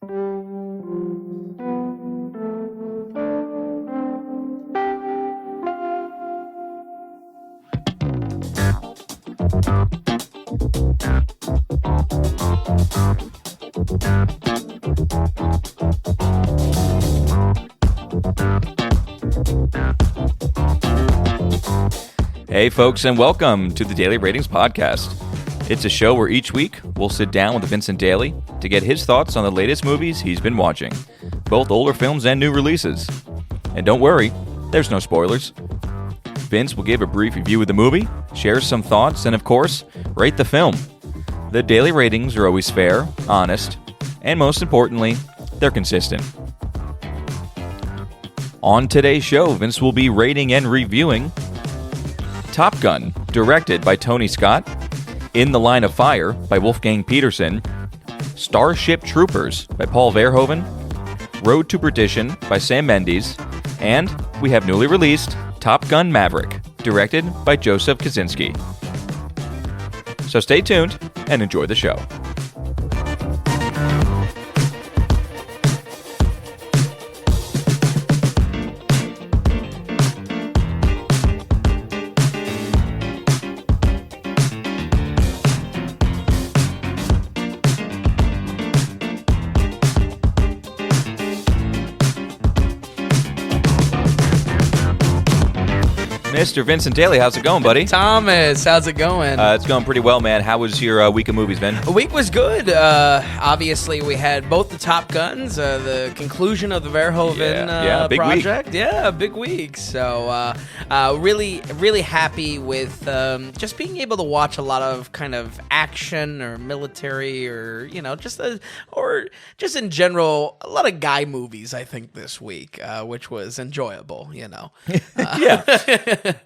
Hey folks, and welcome to the Daily Ratings Podcast. It's a show where each week we'll sit down with Vincent Daly to get his thoughts on the latest movies he's been watching, both older films and new releases. And don't worry, there's no spoilers. Vince will give a brief review of the movie, share some thoughts, and of course, rate the film. The Daily Ratings are always fair, honest, and most importantly, they're consistent. On today's show, Vince will be rating and reviewing Top Gun, directed by Tony Scott, In the Line of Fire by Wolfgang Peterson, Starship Troopers by Paul Verhoeven, Road to Perdition by Sam Mendes, and we have newly released Top Gun Maverick, directed by Joseph Kosinski. So stay tuned and enjoy the show. Mr. Vincent Daly, how's it going, buddy? Thomas, how's it going? It's going pretty well, man. How was your week of movies, Ben? The week was good. Obviously, we had both the Top Guns, the conclusion of the Verhoeven big project. Week. Yeah, big week. So, really happy with just being able to watch a lot of kind of action or military or just in general a lot of guy movies. I think this week, which was enjoyable.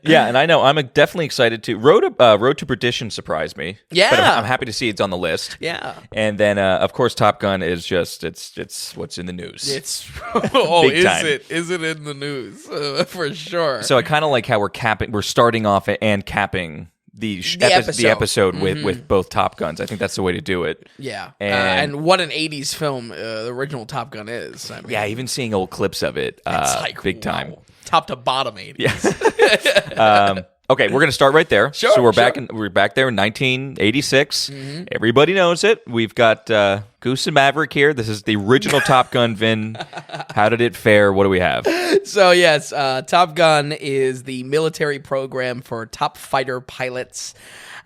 Yeah, and I know I'm definitely excited to. Road to Perdition surprised me. Yeah, but I'm happy to see it's on the list. Yeah, and then of course Top Gun is just it's what's in the news. It's Big time. Is it in the news for sure? So I kind of like how we're starting off and capping the episode with both Top Guns. I think that's the way to do it. Yeah, and what an '80s film the original Top Gun is. I mean, yeah, even seeing old clips of it, it's like, big time. Wow. Top to bottom '80s. Yeah. Okay, we're gonna start right there. Sure. So we're back there in 1986. Mm-hmm. Everybody knows it. We've got Goose and Maverick here. This is the original Top Gun. Vin, how did it fare? What do we have? So yes, Top Gun is the military program for top fighter pilots,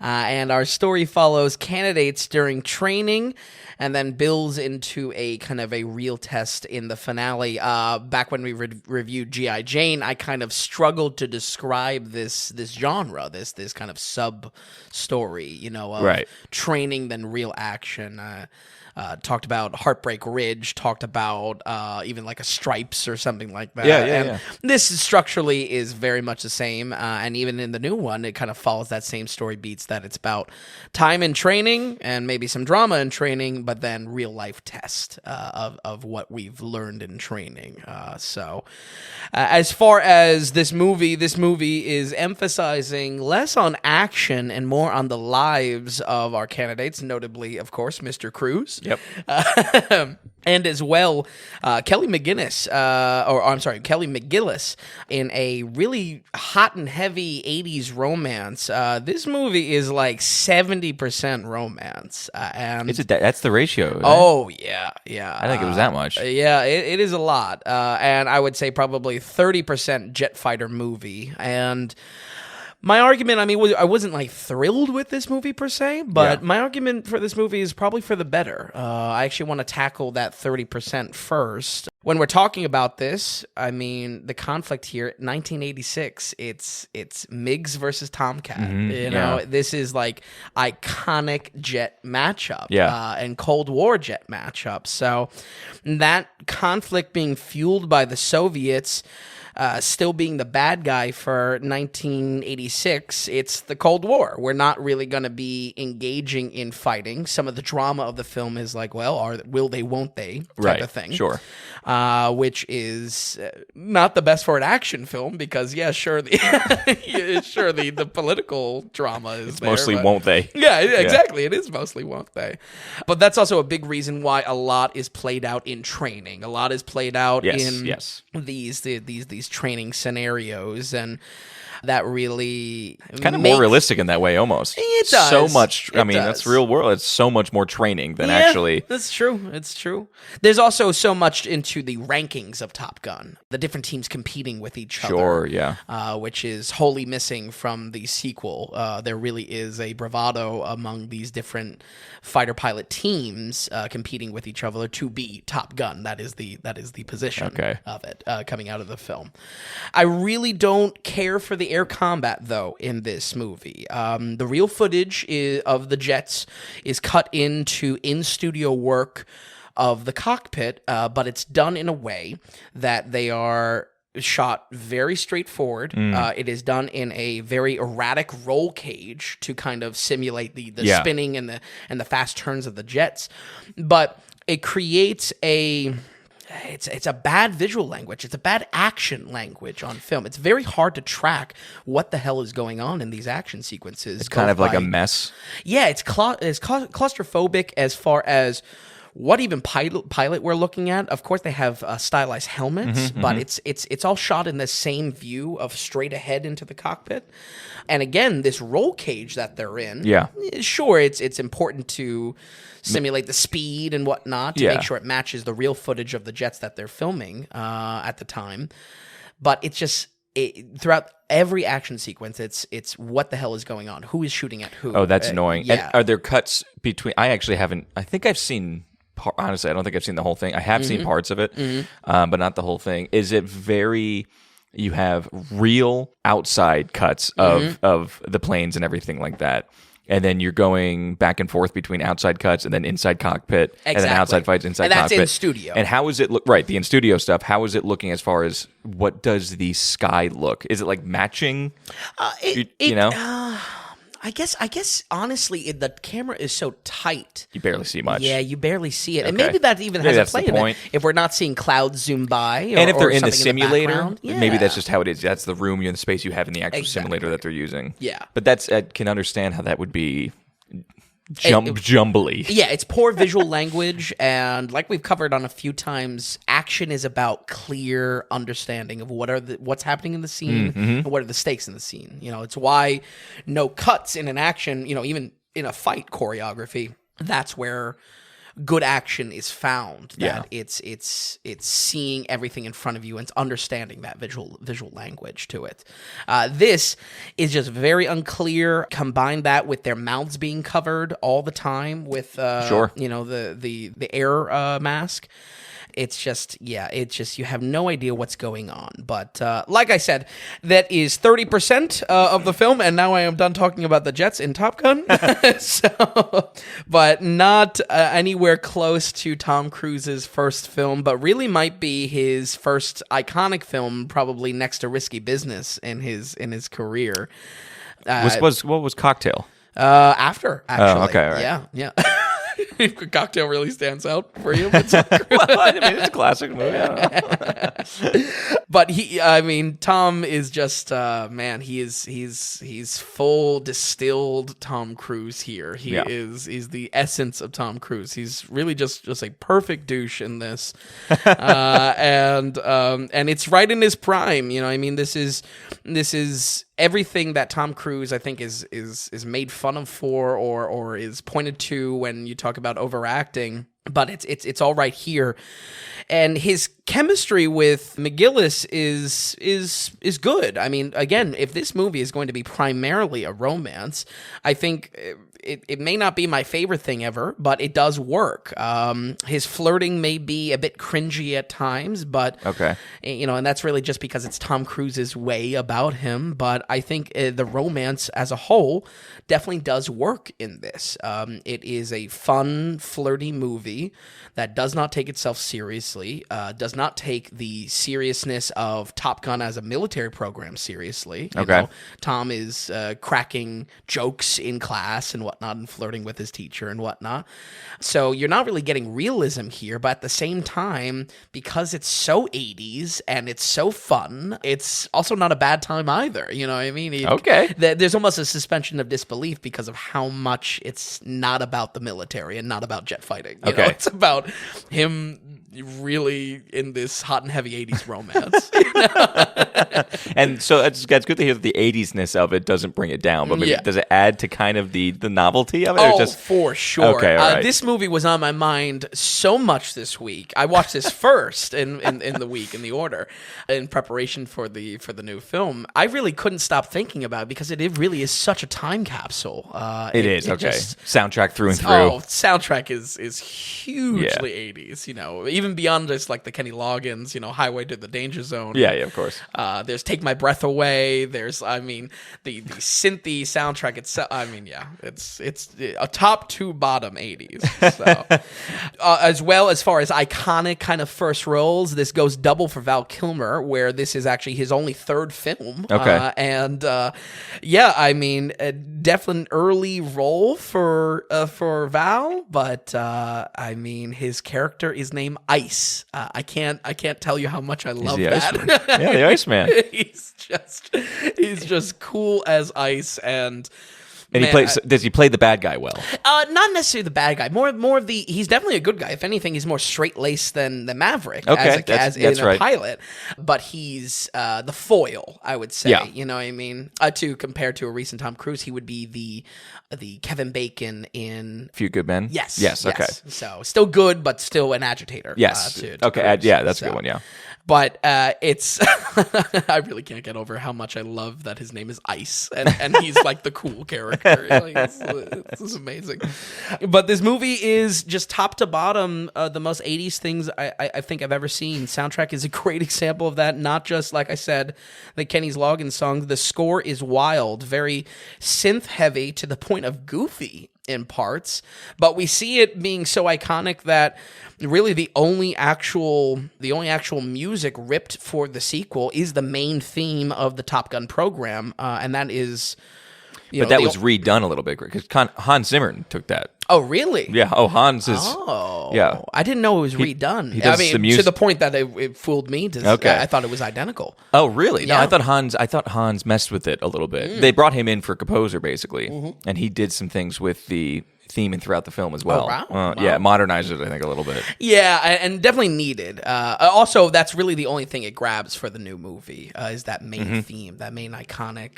and our story follows candidates during training, and then builds into a kind of a real test in the finale. Back when we reviewed G.I. Jane, I kind of struggled to describe this genre, this kind of sub-story, of right. training then real action. Talked about Heartbreak Ridge, talked about even like a Stripes or something like that. Yeah. This structurally is very much the same, and even in the new one, it kind of follows that same story beats that it's about time in training and maybe some drama in training, but then real life test of what we've learned in training. So as far as this movie is emphasizing less on action and more on the lives of our candidates, notably, of course, Mr. Cruz. Yep. And as well, Kelly McGillis in a really hot and heavy 80s romance. This movie is like 70% romance. And that's the ratio. Right? Oh, yeah. I think it was that much. Yeah, it is a lot. And I would say probably 30% jet fighter movie. And my argument, I wasn't like thrilled with this movie per se, but my argument for this movie is probably for the better. I actually want to tackle that 30% first. When we're talking about this, the conflict here, 1986, it's MiGs versus Tomcat. Mm-hmm. This is like iconic jet matchup, and Cold War jet matchup. So that conflict being fueled by the Soviets, still being the bad guy for 1986, it's the Cold War. We're not really going to be engaging in fighting. Some of the drama of the film is like, well, will they, won't they type of thing. Sure. Which is not the best for an action film because, sure, the political drama is it's mostly won't they. Yeah, exactly. It is mostly won't they. But that's also a big reason why a lot is played out in training. A lot is played out in these training scenarios, and that really kind of more realistic in that way almost. It does. So much. That's real world. It's so much more training than actually. That's true. It's true. There's also so much into the rankings of Top Gun, the different teams competing with each other. Sure, yeah. Which is wholly missing from the sequel. There really is a bravado among these different fighter pilot teams competing with each other to be Top Gun. That is the position of it coming out of the film. I really don't care for the air combat, though, in this movie. The real footage of the jets is cut into in-studio work of the cockpit, but it's done in a way that they are shot very straightforward. It is done in a very erratic roll cage to kind of simulate the spinning and the fast turns of the jets. But it creates it's a bad visual language. It's a bad action language on film. It's very hard to track what the hell is going on in these action sequences. It's kind of like a mess. Yeah, it's claustrophobic as far as what even pilot we're looking at. Of course, they have stylized helmets, but it's all shot in the same view of straight ahead into the cockpit. And again, this roll cage that they're in, sure, it's important to simulate the speed and whatnot to make sure it matches the real footage of the jets that they're filming at the time. But it's just throughout every action sequence, it's what the hell is going on? Who is shooting at who? Oh, that's annoying. Yeah. And are there cuts between? I actually haven't. I think I've seen. Honestly, I don't think I've seen the whole thing. I have seen parts of it, but not the whole thing. Is it very? You have real outside cuts of the planes and everything like that. And then you're going back and forth between outside cuts and then inside cockpit, and then outside fights inside cockpit. And that's in studio. And how is it look? Right, the in studio stuff. How is it looking as far as what does the sky look? Is it like matching? You know. I guess honestly, the camera is so tight. You barely see much. Yeah, you barely see it. Okay. And maybe that even has a play in it. If we're not seeing clouds zoom by. And if they're in the simulator, maybe that's just how it is. That's the room, the space you have in the actual simulator that they're using. Yeah. But I can understand how that would be jumbly. Yeah, it's poor visual language, and like we've covered on a few times, action is about clear understanding of what's happening in the scene and what are the stakes in the scene. It's why no cuts in an action, even in a fight choreography, that's where good action is found. That it's seeing everything in front of you and it's understanding that visual language to it. This is just very unclear. Combine that with their mouths being covered all the time with the air mask. It's just you have no idea what's going on. But like I said, that is 30% of the film, and now I am done talking about the jets in Top Gun. But not anywhere close to Tom Cruise's first film, but really might be his first iconic film, probably next to Risky Business in his career. What was Cocktail? After, actually. Oh, okay, all right. Yeah. Cocktail really stands out for you. It's a classic movie. But Tom is just he's full distilled Tom Cruise here. He's the essence of Tom Cruise. He's really just a perfect douche in this, and it's right in his prime. This is everything that Tom Cruise, I think, is made fun of for or is pointed to when you talk about overacting. But it's all right here, and his chemistry with McGillis is good. Again, if this movie is going to be primarily a romance, I think it may not be my favorite thing ever, but it does work. His flirting may be a bit cringy at times, but and that's really just because it's Tom Cruise's way about him. But I think the romance as a whole definitely does work in this. It is a fun, flirty movie that does not take itself seriously, does not take the seriousness of Top Gun as a military program seriously. You know, Tom is cracking jokes in class and whatnot and flirting with his teacher and whatnot. So you're not really getting realism here, but at the same time, because it's so 80s and it's so fun, it's also not a bad time either. You know what I mean? There's almost a suspension of disbelief because of how much it's not about the military and not about jet fighting. You know, it's about him really in this hot and heavy 80s romance. And so it's good to hear that the 80s-ness of it doesn't bring it down, but maybe does it add to kind of the novelty of it? Oh, for sure. Okay, all right. This movie was on my mind so much this week. I watched this first in the week, in the order, in preparation for the new film. I really couldn't stop thinking about it because it really is such a time capsule. It is. Soundtrack through and through. Oh, soundtrack is hugely 80s, you know, even beyond just like the Kenny Loggins, you know, Highway to the Danger Zone. Yeah, of course. There's Take My Breath Away. There's, the synthy soundtrack itself. It's a top to bottom 80s. So, as well as far as iconic kind of first roles, this goes double for Val Kilmer, where this is actually his only third film. Definitely an early role for Val, but his character is named Ice. I can't tell you how much I love that. Yeah, the Iceman. He's just cool as ice, and does he play the bad guy well? Not necessarily the bad guy. More of the. He's definitely a good guy. If anything, he's more straight laced than the Maverick. That's a pilot. But he's the foil, I would say. Yeah. You know what I mean? To compare to a recent Tom Cruise, he would be the Kevin Bacon in Few Good Men. Yes. Okay. So still good, but still an agitator. Yes. To Cruise, that's a good one. Yeah. But it's I really can't get over how much I love that his name is Ice and he's like the cool character. Like, it's amazing. But this movie is just top to bottom the most 80s things I think I've ever seen. Soundtrack is a great example of that. Not just, like I said, the Kenny Loggins song. The score is wild, very synth heavy to the point of goofy in parts, but we see it being so iconic that really the only actual music ripped for the sequel is the main theme of the Top Gun program, and that is. But that was redone a little bit because Hans Zimmer took that. Oh, really? Yeah. Oh, Hans is. Oh, yeah. I didn't know it was redone. He does the music to the point that it fooled me. I thought it was identical. Oh, really? Yeah. No, I thought Hans messed with it a little bit. They brought him in for composer basically, and he did some things with the theme and throughout the film as well. Oh, wow. Yeah, modernized it, I think, a little bit. Yeah, and definitely needed. Also, that's really the only thing it grabs for the new movie is that main theme, that main iconic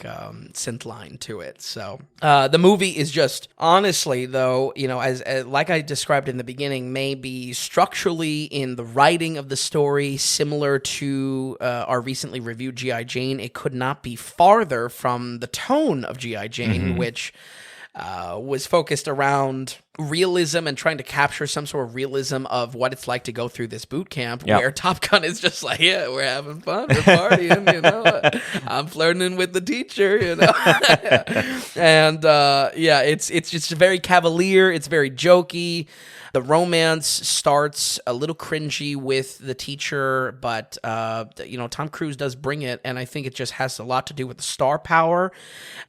synth line to it. So the movie is just, honestly, though, you know, as like I described in the beginning, maybe structurally in the writing of the story, similar to our recently reviewed G.I. Jane, it could not be farther from the tone of G.I. Jane, which was focused around realism and trying to capture some sort of realism of what it's like to go through this boot camp, where Top Gun is just like, yeah, we're having fun, we're partying, you know, I'm flirting with the teacher, you know, and it's just very cavalier, it's very jokey. The romance starts a little cringy with the teacher, but Tom Cruise does bring it, and I think it just has a lot to do with the star power.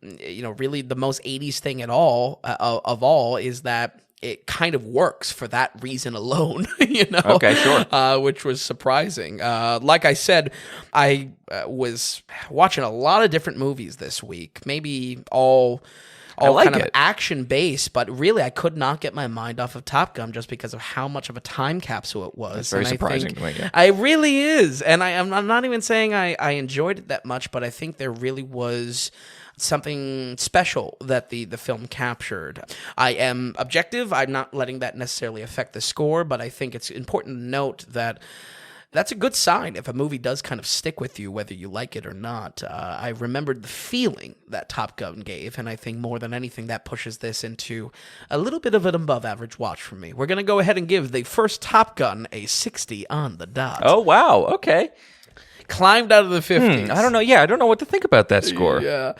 You know, really the most 80s thing at all of all is that it kind of works for that reason alone, you know? Okay, sure. Which was surprising. Like I said, I was watching a lot of different movies this week, maybe all kind of action-based, but really I could not get my mind off of Top Gun just because of how much of a time capsule it was. That's very surprising to me. It really is, and I'm not even saying I enjoyed it that much, but I think there really was something special that the film captured. I am objective. I'm not letting that necessarily affect the score, but I think it's important to note that That's a good sign if a movie does kind of stick with you, whether you like it or not. I remembered the feeling that Top Gun gave, and I think more than anything that pushes this into a little bit of an above-average watch for me. We're going to go ahead and give the first Top Gun a 60 on the dot. Oh, wow. Okay. Climbed out of the 50s. I don't know. Yeah, I don't know what to think about that score. Yeah.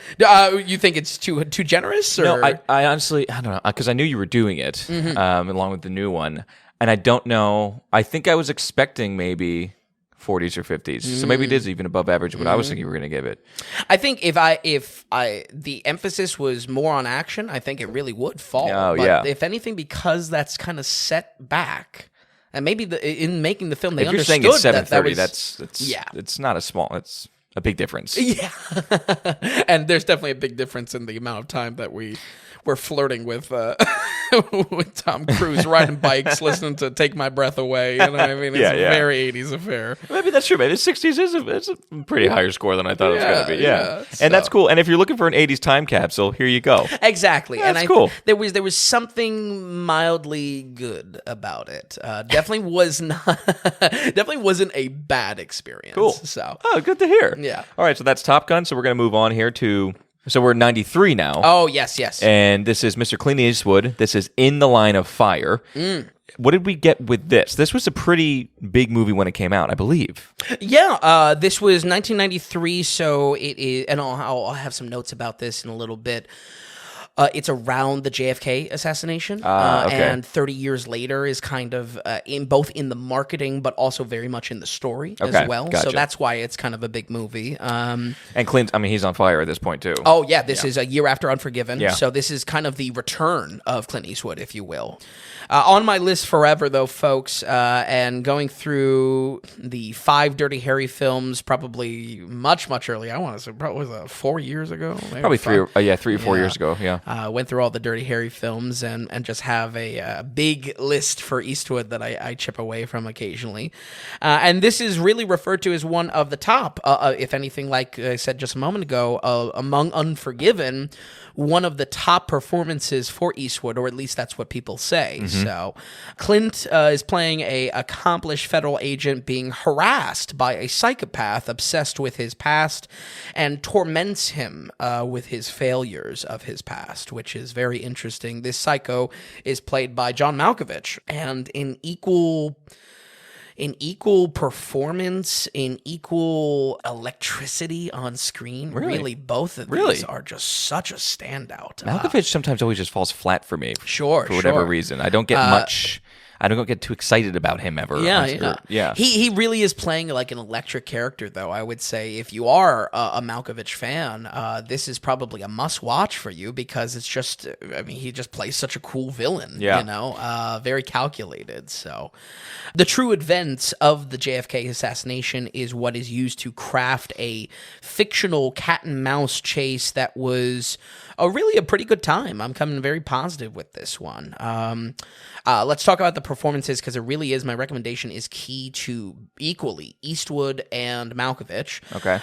You think it's too generous? Or? No, I honestly, I don't know, because I knew you were doing it along with the new one, and I don't know. I think I was expecting maybe 40s or 50s, so maybe it is even above average. What I was thinking you were going to give it. I think if the emphasis was more on action, I think it really would fall. Oh, but yeah. if anything, because that's kind of set back. And maybe in making the film, they If you're understood saying it's that 730, was, it's not a small. It's a big difference. Yeah, and there's definitely a big difference in the amount of time that we're flirting with with Tom Cruise riding bikes, listening to "Take My Breath Away." You know what I mean? It's a very 80s affair. Maybe that's true. Maybe the 60s is a pretty higher score than I thought it was going to be. Yeah. So. And that's cool. And if you're looking for an 80s time capsule, here you go. Exactly. Yeah, and that's cool. There was something mildly good about it. Definitely wasn't a bad experience. Cool. So. Oh, good to hear. Yeah. All right, so that's Top Gun. So we're going to move on here to... So we're 93 now. Oh, yes. And this is Mr. Clint Eastwood. This is In the Line of Fire. What did we get with this? This was a pretty big movie when it came out, I believe. Yeah, this was 1993, so it is... And I'll have some notes about this in a little bit. It's around the JFK assassination, and 30 years later is kind of in the marketing, but also very much in the story as well. Gotcha. So that's why it's kind of a big movie. And Clint, I mean, he's on fire at this point too. Oh yeah, this is a year after Unforgiven. Yeah. So this is kind of the return of Clint Eastwood, if you will. On my list forever, though, folks, and going through the 5 Dirty Harry films, probably much earlier. I want to say probably was 4 years ago. Probably 3 or 4 years ago. Yeah. Went through all the Dirty Harry films and just have a big list for Eastwood that I chip away from occasionally. And this is really referred to as one of the top, if anything, like I said just a moment ago, among Unforgiven, one of the top performances for Eastwood, or at least that's what people say. So Clint is playing a accomplished federal agent being harassed by a psychopath obsessed with his past and torments him with his failures of his past, which is very interesting. This psycho is played by John Malkovich, and in equal performance, in equal electricity on screen. Really both of these are just such a standout. Malkovich sometimes always just falls flat for me. For whatever reason. I don't get much... I don't get too excited about him ever. Yeah. He really is playing like an electric character, though. I would say if you are a Malkovich fan, this is probably a must-watch for you because it's just, I mean, he just plays such a cool villain, very calculated. So the true events of the JFK assassination is what is used to craft a fictional cat and mouse chase that was really a pretty good time. I'm coming very positive with this one. Let's talk about the performances because it really is. My recommendation is key to equally Eastwood and Malkovich. Okay.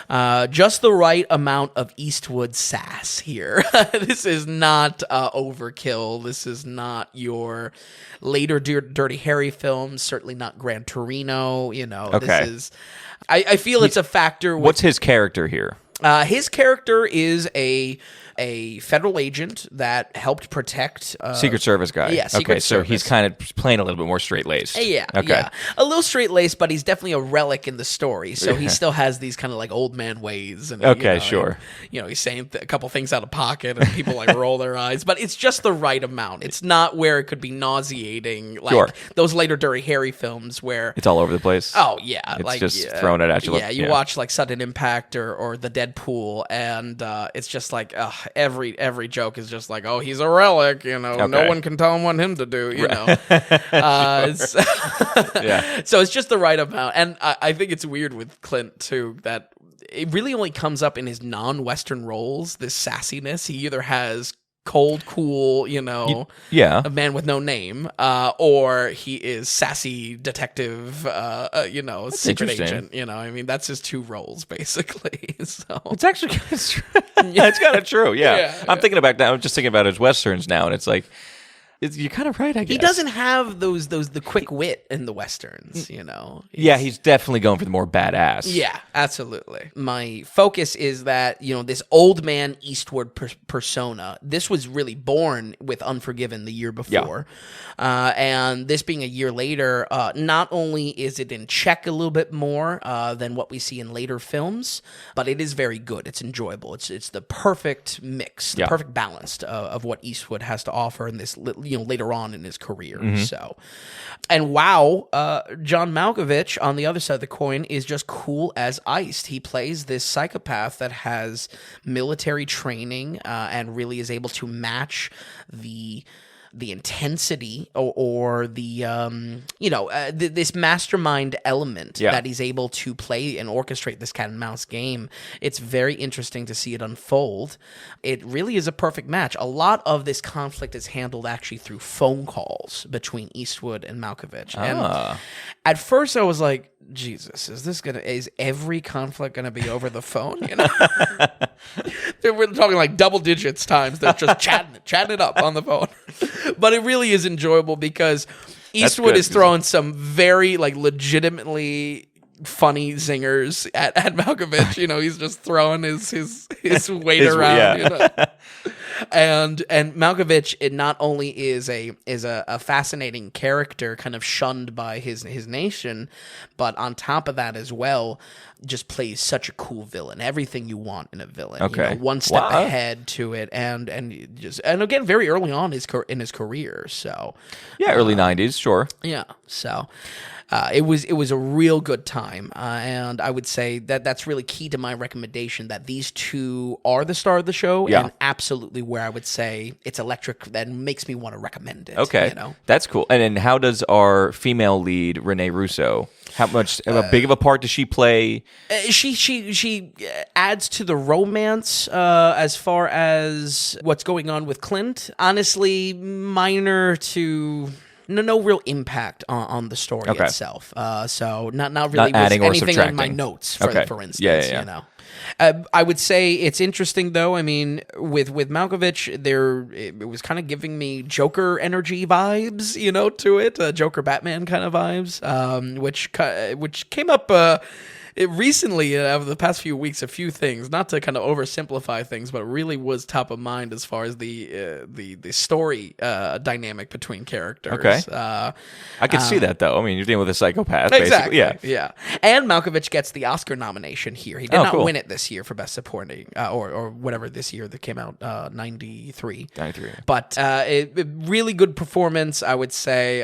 Just the right amount of Eastwood sass here. This is not overkill. This is not your later Dirty Harry films. Certainly not Gran Torino. This is. I feel it's a factor. What's his character here? His character is a federal agent that helped protect... Secret Service guy. Yeah, Secret Service. So he's kind of playing a little bit more straight-laced. Yeah, a little straight-laced, but he's definitely a relic in the story, so he still has these kind of like old man ways. And, sure. And, he's saying a couple things out of pocket, and people like roll their eyes, but it's just the right amount. It's not where it could be nauseating, like those later Dirty Harry films where... It's all over the place. Oh, yeah. It's just throwing it at you. Yeah, you watch like Sudden Impact or The Deadpool, and it's just like... Every joke is just like, oh, he's a relic, no one can tell him to do, So it's just the right amount. And I think it's weird with Clint, too, that it really only comes up in his non-Western roles, this sassiness. He either has cold, cool, a man with no name, or he is sassy detective, secret agent. I mean, that's his two roles basically. So it's actually kind of true. It's kind of true. Yeah. I'm thinking about that. I'm just thinking about his westerns now, and it's like You're kind of right, I guess. He doesn't have the quick wit in the Westerns, you know? He's definitely going for the more badass. Yeah, absolutely. My focus is that, you know, this old man Eastwood persona, this was really born with Unforgiven the year before. And this being a year later, not only is it in check a little bit more than what we see in later films, but it is very good. It's enjoyable. It's the perfect mix, the perfect balance of what Eastwood has to offer in this, you know, later on in his career. So, and wow, John Malkovich on the other side of the coin is just cool as iced. He plays this psychopath that has military training and really is able to match the intensity or the this mastermind element that he's able to play and orchestrate this cat and mouse game. It's very interesting to see it unfold. It really is a perfect match. A lot of this conflict is handled actually through phone calls between Eastwood and Malkovich. And at first I was like, Jesus, is every conflict gonna be over the phone? You know, we're talking like double digits times. They're just chatting it up on the phone. But it really is enjoyable because Eastwood is throwing some very like legitimately funny zingers at Malkovich. You know, he's just throwing his weight around. You know? And Malkovich, it not only is a fascinating character, kind of shunned by his nation, but on top of that as well, just plays such a cool villain. Everything you want in a villain. Okay, you know, one step ahead to it, and again very early on in his career. So early '90s, sure. Yeah, so. It was a real good time, and I would say that's really key to my recommendation, that these two are the star of the show, and absolutely where I would say it's electric, that makes me want to recommend it. Okay, you know? That's cool. And then how does our female lead, Renee Russo, how big of a part does she play? She adds to the romance as far as what's going on with Clint. Honestly, minor to... No real impact on the story itself. So not really adding or anything subtracting in my notes, for instance. Yeah. You know, I would say it's interesting though. I mean, with Malkovich, it was kind of giving me Joker energy vibes, you know, to it, Joker Batman kind of vibes, which came up. Recently, over the past few weeks, a few things, not to kind of oversimplify things, but it really was top of mind as far as the story dynamic between characters. Okay. I could see that, though. I mean, you're dealing with a psychopath, exactly, basically. Yeah. And Malkovich gets the Oscar nomination here. He did not win it this year for Best Supporting, or whatever this year that came out, 93. 93. But really good performance, I would say.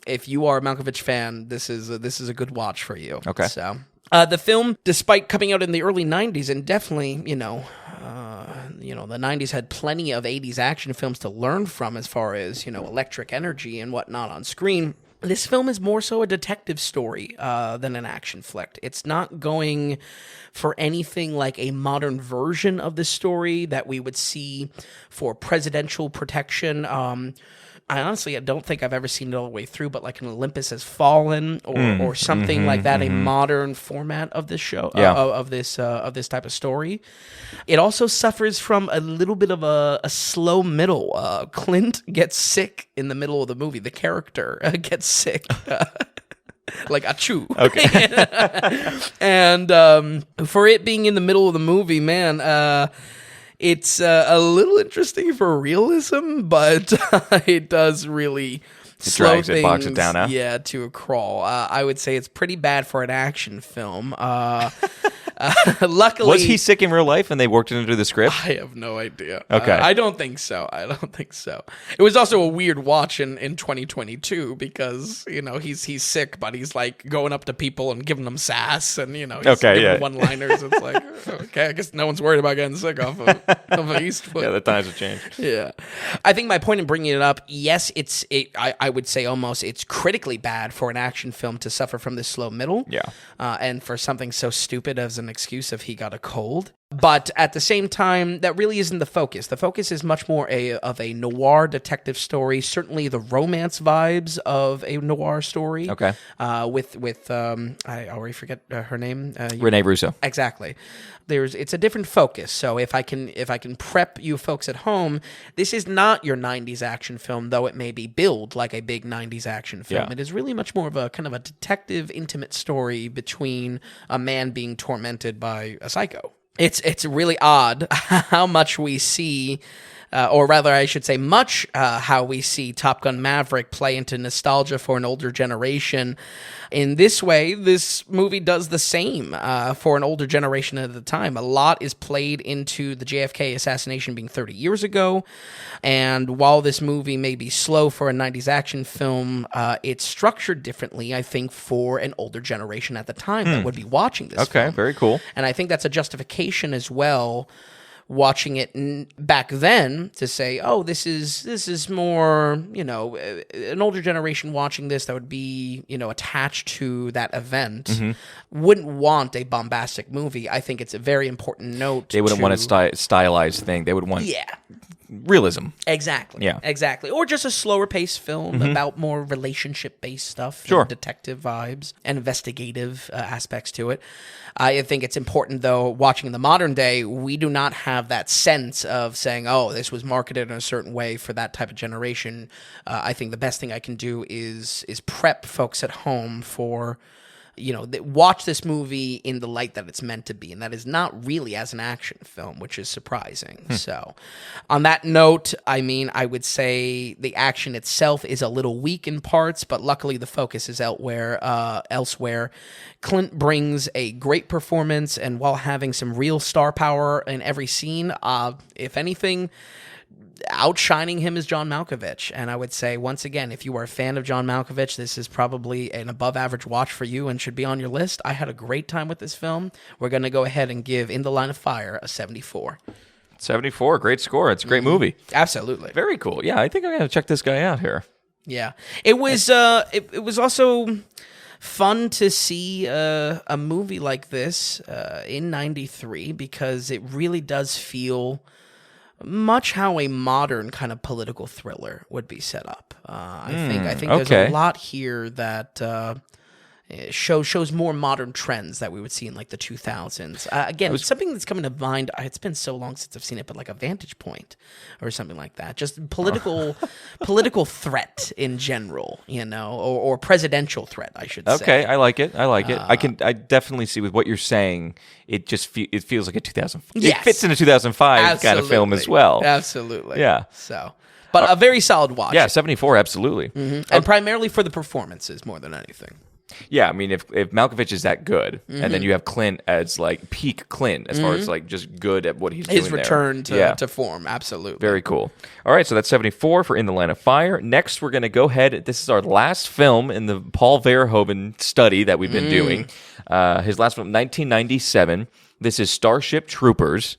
If you are a Malkovich fan, this is a good watch for you. Okay. So... the film, despite coming out in the early 90s, and definitely, the 90s had plenty of 80s action films to learn from as far as, electric energy and whatnot on screen. This film is more so a detective story than an action flick. It's not going for anything like a modern version of the story that we would see for presidential protection. I don't think I've ever seen it all the way through, but like an Olympus Has Fallen or something like that, a modern format of this show, of this type of story. It also suffers from a little bit of a slow middle. Clint gets sick in the middle of the movie. The character gets sick. Like achoo. Okay. And for it being in the middle of the movie, man, it's a little interesting for realism, but it does really slow things. It bogs it down, huh? Yeah, to a crawl. I would say it's pretty bad for an action film. Luckily, was he sick in real life and they worked it into the script? I have no idea. Okay, I don't think so. It was also a weird watch in 2022 because he's sick, but he's like going up to people and giving them sass, and he's giving one-liners. It's like, okay, I guess no one's worried about getting sick off of Eastwood. Yeah, the times have changed. Yeah, I think my point in bringing it up, yes, I would say almost it's critically bad for an action film to suffer from this slow middle. Yeah, and for something so stupid as an excuse if he got a cold. But at the same time, that really isn't the focus. The focus is much more of a noir detective story. Certainly, the romance vibes of a noir story. Okay. With I already forget her name. Rene Russo. Exactly. It's a different focus. So if I can prep you folks at home, this is not your 90s action film, though it may be billed like a big 90s action film. Yeah. It is really much more of a kind of a detective, intimate story between a man being tormented by a psycho. It's really odd how much we see, or rather I should say much how we see Top Gun Maverick play into nostalgia for an older generation. In this way, this movie does the same for an older generation at the time. A lot is played into the JFK assassination being 30 years ago, and while this movie may be slow for a 90s action film, it's structured differently, I think, for an older generation at the time that would be watching this film. Okay, very cool. And I think that's a justification as well, watching it back then, to say, oh, this is more, an older generation watching this that would be, attached to that event, wouldn't want a bombastic movie. I think it's a very important note. They wouldn't want a stylized thing. They would want realism. Exactly. Yeah. Exactly. Or just a slower paced film about more relationship based stuff. Sure. And detective vibes and investigative aspects to it. I think it's important, though, watching in the modern day, we do not have that sense of saying, oh, this was marketed in a certain way for that type of generation. I think the best thing I can do is prep folks at home for, watch this movie in the light that it's meant to be, and that is not really as an action film, which is surprising. So, on that note, I would say the action itself is a little weak in parts, but luckily the focus is elsewhere. Clint brings a great performance, and while having some real star power in every scene, if anything, outshining him is John Malkovich. And I would say, once again, if you are a fan of John Malkovich, this is probably an above-average watch for you and should be on your list. I had a great time with this film. We're going to go ahead and give In the Line of Fire a 74. 74, great score. It's a great movie. Absolutely. Very cool. Yeah, I think I'm going to check this guy out here. Yeah. It was it was also fun to see a movie like this in 93, because it really does feel much how a modern kind of political thriller would be set up. I think there's a lot here that shows more modern trends that we would see in like the 2000s. Again, something that's coming to mind, it's been so long since I've seen it, but like a Vantage Point or something like that. Just political threat in general, or presidential threat, I should say. Okay, I like it. I definitely see with what you're saying, it just it feels like a 2005. Yes. It fits in a 2005 kind of film as well. Absolutely. Yeah. So, but a very solid watch. Yeah, 74, absolutely. And primarily for the performances more than anything. Yeah, I mean, if Malkovich is that good, and then you have Clint as like peak Clint, as far as like just good at what he's doing His return to form, absolutely. Very cool. All right, so that's 74 for In the Line of Fire. Next, we're going to go ahead. This is our last film in the Paul Verhoeven study that we've been doing. His last film, 1997. This is Starship Troopers.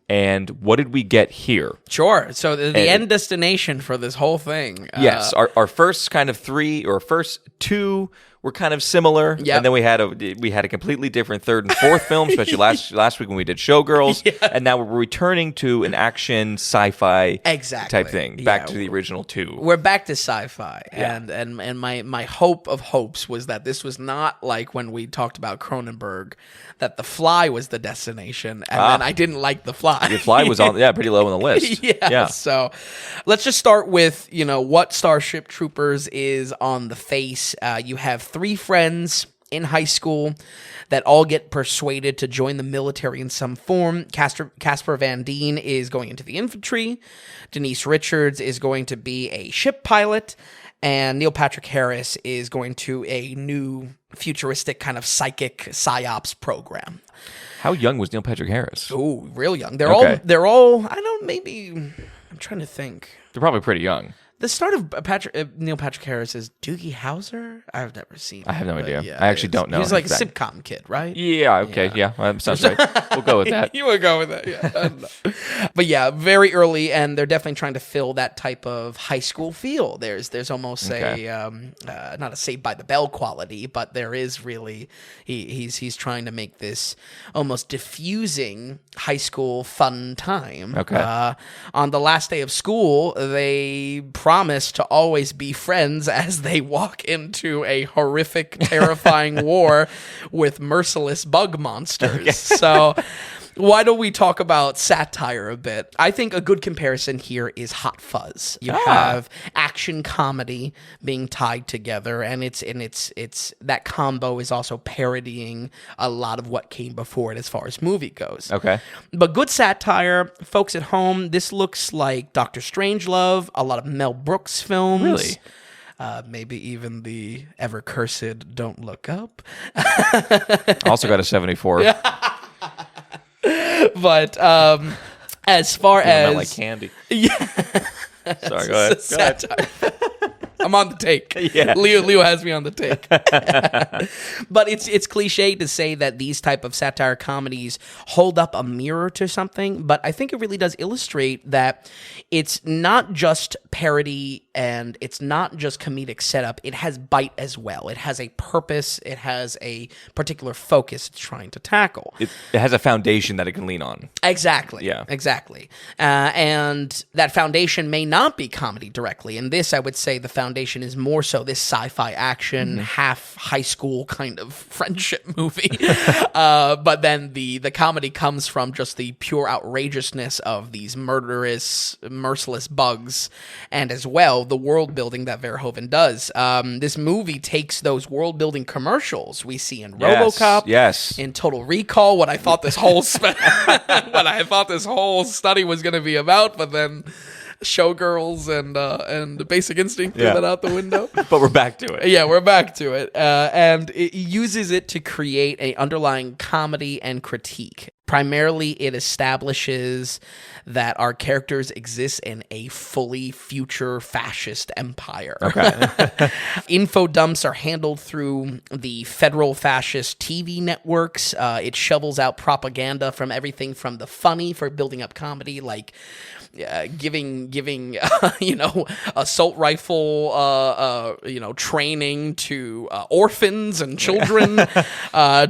And what did we get here? Sure. So the end destination for this whole thing. Yes, our first kind of three, or first two, were kind of similar, Yep. And then we had a completely different third and fourth film, especially last week when we did Showgirls, and now we're returning to an action sci-fi type thing, back to the original two. We're back to sci-fi, and my hope of hopes was that this was not like when we talked about Cronenberg, that The Fly was the destination, and then I didn't like The Fly. The Fly was pretty low on the list. Yeah. So let's just start with what Starship Troopers is on the face. You have 3 friends in high school that all get persuaded to join the military in some form. Casper Van Dien is going into the infantry. Denise Richards is going to be a ship pilot. And Neil Patrick Harris is going to a new futuristic kind of psychic psyops program. How young was Neil Patrick Harris? Oh, real young. They're all, I don't know, maybe, I'm trying to think. They're probably pretty young. The start of Neil Patrick Harris's Doogie Howser? I've never seen it. I have no idea. Yeah, I actually don't know. He's like a sitcom kid, right? Yeah, okay, yeah. Sounds right. We'll go with that. You would go with that, yeah. I don't know. But yeah, very early, and they're definitely trying to fill that type of high school feel. There's almost not a Saved by the Bell quality, but there is really, he's trying to make this almost diffusing high school fun time. Okay. On the last day of school, they promise to always be friends as they walk into a horrific, terrifying war with merciless bug monsters. Okay. So why don't we talk about satire a bit? I think a good comparison here is Hot Fuzz. You have action comedy being tied together, and it's that combo is also parodying a lot of what came before it as far as movie goes. Okay. But good satire, folks at home, this looks like Dr. Strangelove, a lot of Mel Brooks films. Really? Maybe even the ever cursed Don't Look Up. Also got a 74. But as far as like candy. Yeah. Sorry, go ahead. I'm on the take. Yeah. Leo has me on the take. But it's cliche to say that these type of satire comedies hold up a mirror to something, but I think it really does illustrate that it's not just parody and it's not just comedic setup. It has bite as well. It has a purpose. It has a particular focus it's trying to tackle. It has a foundation that it can lean on. Exactly. Yeah. Exactly. And that foundation may not be comedy directly. In this, I would say the foundation is more so this sci-fi action, half high school kind of friendship movie. But then the comedy comes from just the pure outrageousness of these murderous, merciless bugs, and as well, the world building that Verhoeven does. This movie takes those world building commercials we see in RoboCop, in Total Recall, what I thought this whole study was going to be about, but then Showgirls and Basic Instinct threw that out the window. But we're back to it. Yeah, we're back to it. And it uses it to create an underlying comedy and critique. Primarily, it establishes that our characters exist in a fully future fascist empire. Okay. Info dumps are handled through the federal fascist TV networks. It shovels out propaganda from everything from the funny for building up comedy, like giving assault rifle training to orphans and children,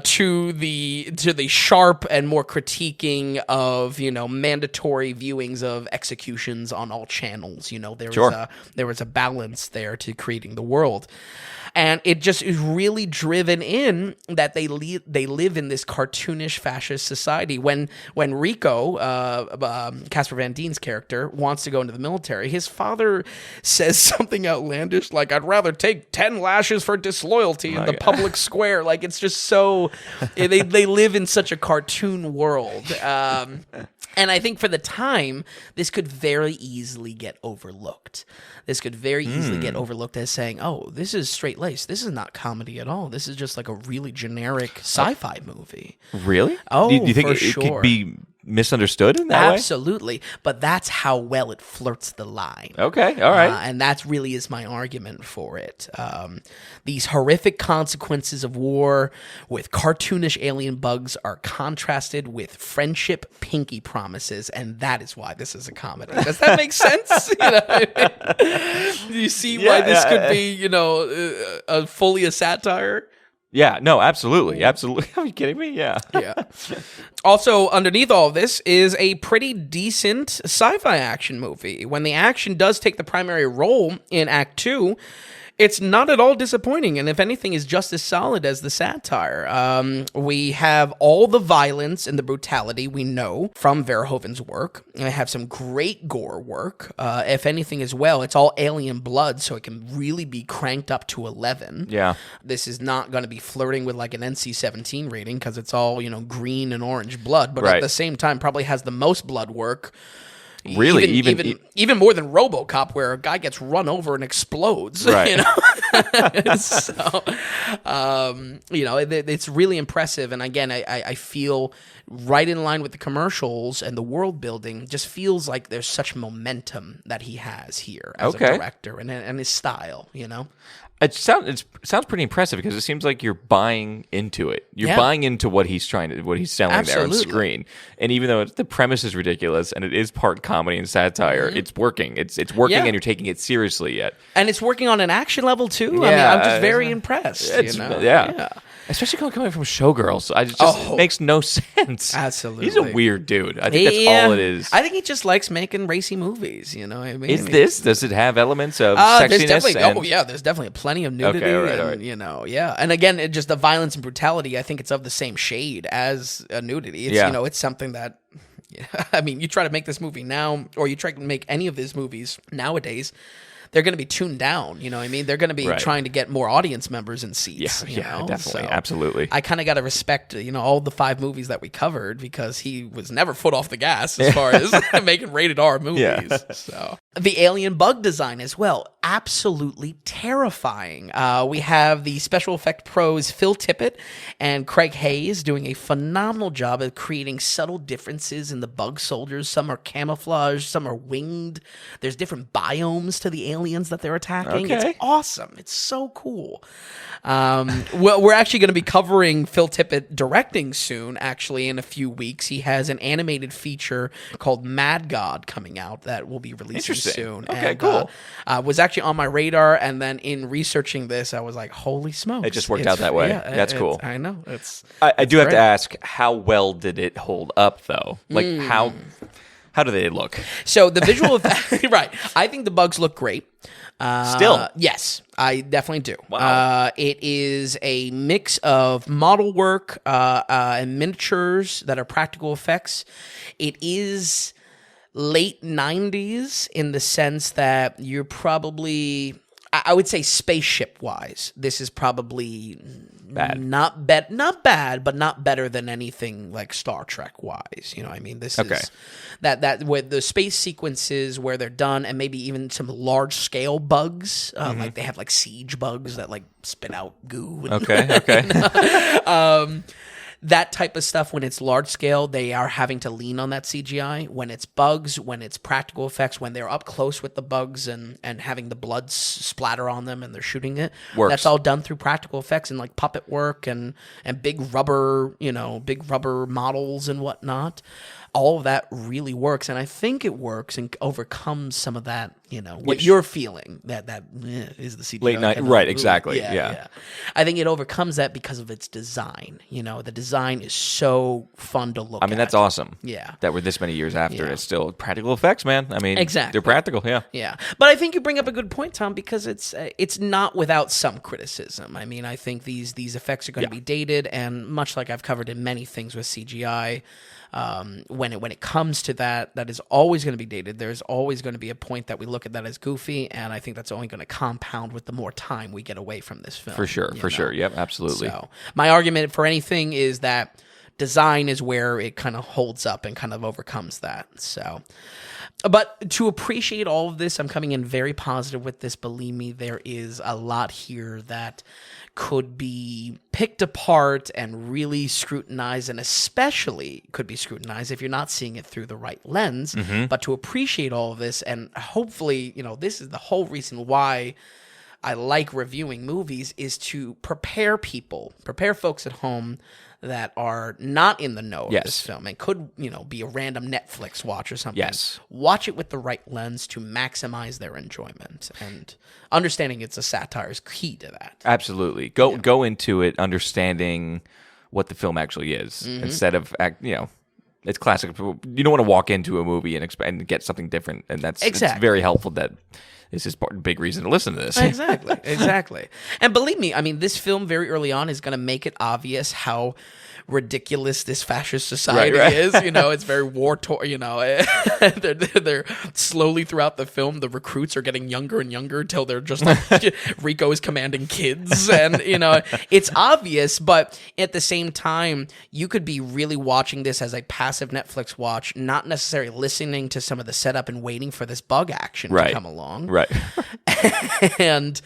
to the sharp and more critiquing of mandatory viewings of executions on all channels. There was a balance there to creating the world. And it just is really driven in that they live in this cartoonish fascist society. When Rico, Casper Van Dien's character, wants to go into the military, his father says something outlandish like, "I'd rather take 10 lashes for disloyalty in the public square." Like, it's just so... they live in such a cartoon world. And I think for the time, this could very easily get overlooked. This could very easily get overlooked as saying, "Oh, this is straight-laced. This is not comedy at all. This is just like a really generic sci-fi movie." Really? Oh, do you think for it sure. could be misunderstood in that way? Absolutely. But that's how well it flirts the line. Okay, all right. And that really is my argument for it. These horrific consequences of war with cartoonish alien bugs are contrasted with friendship pinky promises, and that is why this is a comedy. Does that make sense? Do you see why this could be, fully a satire? Yeah, no, absolutely. Absolutely. Are you kidding me? Yeah. Yeah. Also, underneath all of this is a pretty decent sci-fi action movie. When the action does take the primary role in Act 2, it's not at all disappointing, and if anything, is just as solid as the satire. We have all the violence and the brutality we know from Verhoeven's work, and I have some great gore work. If anything as well, it's all alien blood, so it can really be cranked up to 11. Yeah. This is not going to be flirting with like an NC-17 rating, because it's all, green and orange blood, but at the same time probably has the most blood work. Really, even more than RoboCop, where a guy gets run over and explodes. Right. So, it's really impressive. And again, I feel right in line with the commercials and the world building. Just feels like there's such momentum that he has here as a director and his style. It sounds pretty impressive because it seems like you're buying into it. You're buying into what he's selling there on screen. And even though the premise is ridiculous and it is part comedy and satire, it's working. It's working, and you're taking it seriously yet. And it's working on an action level too. I mean, I'm just very impressed. Especially coming from Showgirls. It just makes no sense. Absolutely. He's a weird dude. I think that's all it is. I think he just likes making racy movies, What I mean? Does it have elements of sexiness? There's definitely plenty of nudity. And again, just the violence and brutality, I think it's of the same shade as nudity. It's, it's something that, I mean, you try to make this movie now, or you try to make any of these movies nowadays, they're going to be tuned down. You know what I mean? They're going to be trying to get more audience members in seats. Definitely. So Absolutely. I kind of got to respect, all the 5 movies that we covered because he was never foot off the gas as far as making rated R movies. Yeah. So the alien bug design as well. Absolutely terrifying. We have the special effect pros Phil Tippett and Craig Hayes doing a phenomenal job of creating subtle differences in the bug soldiers. Some are camouflaged, some are winged. There's different biomes to the aliens that they're attacking. Okay. It's awesome. It's so cool. We're actually going to be covering Phil Tippett directing soon, actually, in a few weeks. He has an animated feature called Mad God coming out that will be releasing soon. Okay, cool. Was actually on my radar, and then in researching this, I was like, holy smokes. It just worked out that way. That's cool. I know. I do have to ask, how well did it hold up, though? Like, how do they look? So the visual effect, right. I think the bugs look great. Still? Yes, I definitely do. Wow. It is a mix of model work and miniatures that are practical effects. It is late 90s in the sense that you're probably, I would say spaceship-wise, this is probably not bad, but not better than anything like Star Trek-wise. You know what I mean? This is that with the space sequences where they're done, and maybe even some large-scale bugs, like they have like siege bugs that like spit out goo. That type of stuff, when it's large scale, they are having to lean on that CGI. When it's bugs, when it's practical effects, when they're up close with the bugs and having the blood splatter on them and they're shooting it, that's all done through practical effects and like puppet work and big rubber models and whatnot. All of that really works, and I think it works and overcomes some of that, what you're feeling, that is the CGI. Late night, right, exactly, yeah. I think it overcomes that because of its design. The design is so fun to look at. I mean, that's awesome. Yeah. That we're this many years after, it's still practical effects, man. I mean, exactly. They're practical, Yeah, but I think you bring up a good point, Tom, because it's not without some criticism. I mean, I think these effects are going to be dated, and much like I've covered in many things with CGI, when it comes to that is always going to be dated. There's always going to be a point that we look at that as goofy, and I think that's only going to compound with the more time we get away from this film. For sure. Yep, absolutely. So my argument for anything is that design is where it kind of holds up and kind of overcomes that. So, but to appreciate all of this, I'm coming in very positive with this. Believe me, there is a lot here that could be picked apart and really scrutinized, and especially could be scrutinized if you're not seeing it through the right lens. But to appreciate all of this, and hopefully, this is the whole reason why I like reviewing movies, is to prepare folks at home that are not in the know of this film and could, be a random Netflix watch or something. Yes. Watch it with the right lens to maximize their enjoyment, and understanding it's a satire is key to that. Absolutely. Go into it understanding what the film actually is instead of, it's classic. You don't want to walk into a movie and get something different, and it's very helpful that this is a big reason to listen to this. Exactly. And believe me, I mean, this film very early on is going to make it obvious how ridiculous this fascist society is. It's very war-torn. They're slowly throughout the film, the recruits are getting younger and younger till they're just like Rico is commanding kids, and it's obvious. But at the same time, you could be really watching this as a passive Netflix watch, not necessarily listening to some of the setup and waiting for this bug action to come along. Right. and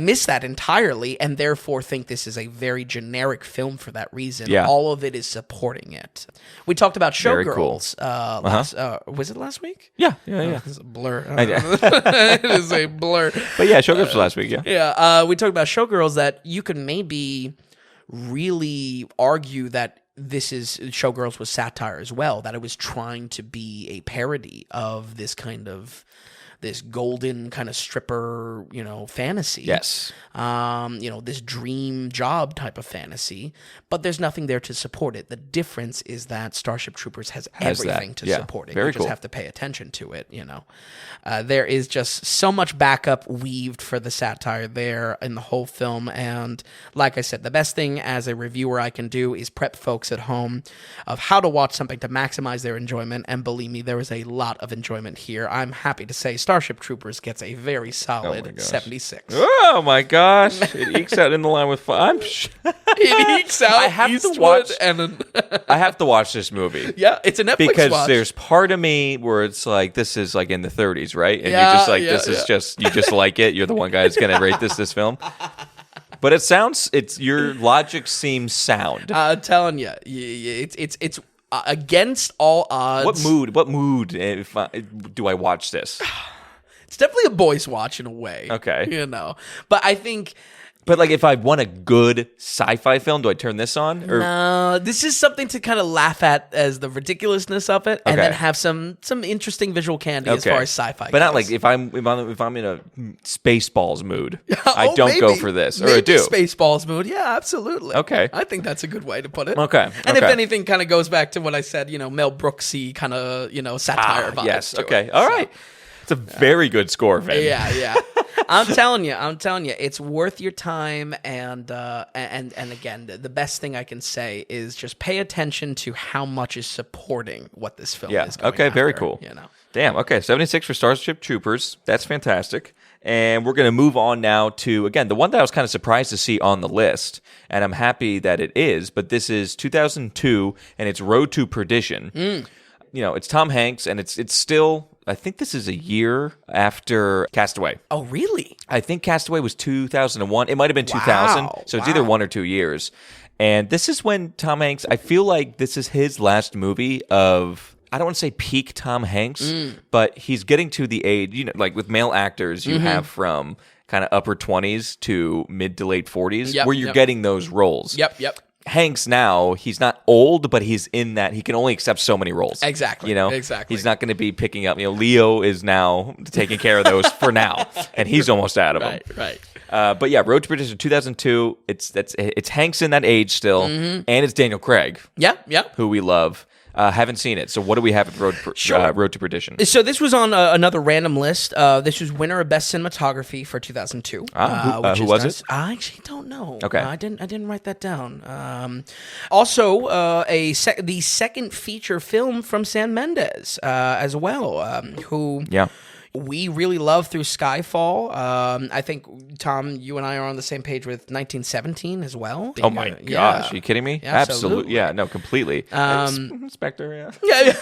miss that entirely, and therefore think this is a very generic film for that reason. Yeah. All of it is supporting it. We talked about Very cool. Showgirls. Was it last week? Yeah. It's a blur. It is a blur. But yeah, Showgirls was last week, yeah. Yeah, we talked about Showgirls, that you could maybe really argue that Showgirls was satire as well, that it was trying to be a parody of this golden kind of stripper, fantasy. Yes. This dream job type of fantasy, but there's nothing there to support it. The difference is that Starship Troopers has everything to support it. Very you just cool. have to pay attention to it, There is just so much backup weaved for the satire there in the whole film, and like I said, the best thing as a reviewer I can do is prep folks at home of how to watch something to maximize their enjoyment, and believe me, there is a lot of enjoyment here. I'm happy to say Starship Troopers gets a very solid 76. Oh my gosh! It ekes out in the line with It ekes out. I have Eastwood to watch. and I have to watch this movie. Yeah, it's a Netflix because watch. there's part of me where it's like, this is like in the 30s, right? And Yeah, you're just like, yeah, this is just, you just like it. You're the one guy that's gonna rate this film. But your logic seems sound. I'm telling you, it's against all odds. What mood do I watch this? It's definitely a boys' watch in a way. Okay. But I think. But like, if I want a good sci-fi film, do I turn this on? Or? No, this is something to kind of laugh at as the ridiculousness of it, and Okay. then have some interesting visual candy as far as sci-fi But goes. not like if I'm in a Spaceballs mood, I don't go for this, or I do. Spaceballs mood, yeah, absolutely. Okay. I think that's a good way to put it. Okay, and if okay. anything, kind of goes back to what I said, Mel Brooksy kind of satire vibes. Yes. to Okay. it. All right. It's a very good score, Vin. Yeah. I'm telling you, it's worth your time, and again, the best thing I can say is just pay attention to how much is supporting what this film is going Okay. Very after, cool. Damn. Okay. 76 for Starship Troopers. That's fantastic. And we're going to move on now to, again, the one that I was kind of surprised to see on the list, and I'm happy that it is, but this is 2002, and it's Road to Perdition. It's Tom Hanks, and it's still, I think this is a year after Castaway. Oh, really? I think Castaway was 2001. It might have been 2000. So it's either 1 or 2 years. And this is when Tom Hanks, I feel like this is his last movie of, I don't want to say peak Tom Hanks, but he's getting to the age, like with male actors, you have from kind of upper 20s to mid to late 40s, where you're getting those roles. Yep. Hanks now, he's not old, but he's in that he can only accept so many roles. Exactly. Exactly. He's not going to be picking up. Leo is now taking care of those for now, and he's almost out of them. Right. But yeah, Road to Perdition 2002. It's Hanks in that age still, and it's Daniel Craig. Yeah. Who we love. Haven't seen it. So what do we have with Road to Perdition? So this was on another random list. This was winner of Best Cinematography for 2002. Who was it? I actually don't know. Okay. I didn't write that down. Also, the second feature film from Sam Mendes as well, who... Yeah. We really love through Skyfall. I think, Tom, you and I are on the same page with 1917 as well. Oh my gosh, are you kidding me? Absolutely. Yeah, no, completely. Spectre, yeah.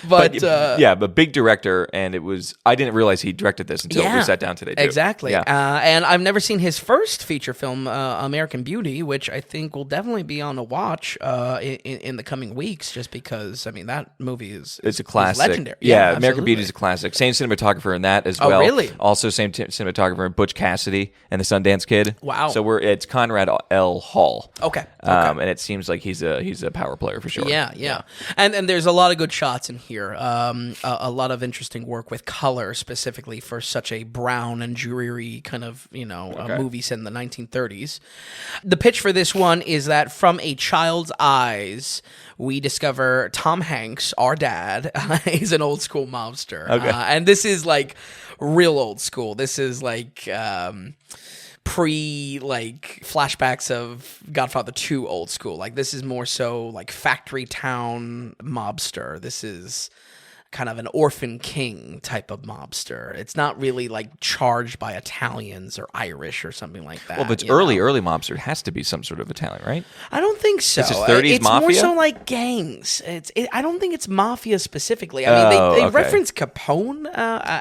But big director, and I didn't realize he directed this until we sat down today, too. Exactly. Yeah. And I've never seen his first feature film, American Beauty, which I think will definitely be on a watch in the coming weeks, just because, that movie is a classic. Legendary. Yeah, American Beauty is a classic. Same cinematographer in that as well. Oh, really? Also same cinematographer in Butch Cassidy and The Sundance Kid. Wow. So it's Conrad L. Hall. Okay. And it seems like he's a power player for sure. Yeah. And there's a lot of good shots in here. A lot of interesting work with color, specifically for such a brown and dreary kind of, movie set in the 1930s. The pitch for this one is that from a child's eyes, we discover Tom Hanks, our dad, he's an old school mobster. Okay. And this is like real old school. This is like flashbacks of Godfather 2 old school. Like this is more so like factory town mobster. This is kind of an orphan king type of mobster. It's not really like charged by Italians or Irish or something like that. Well, if it's early mobster, it has to be some sort of Italian, right? I don't think so. It's 30s mafia? It's more so like gangs. I don't think it's mafia specifically. I mean, they reference Capone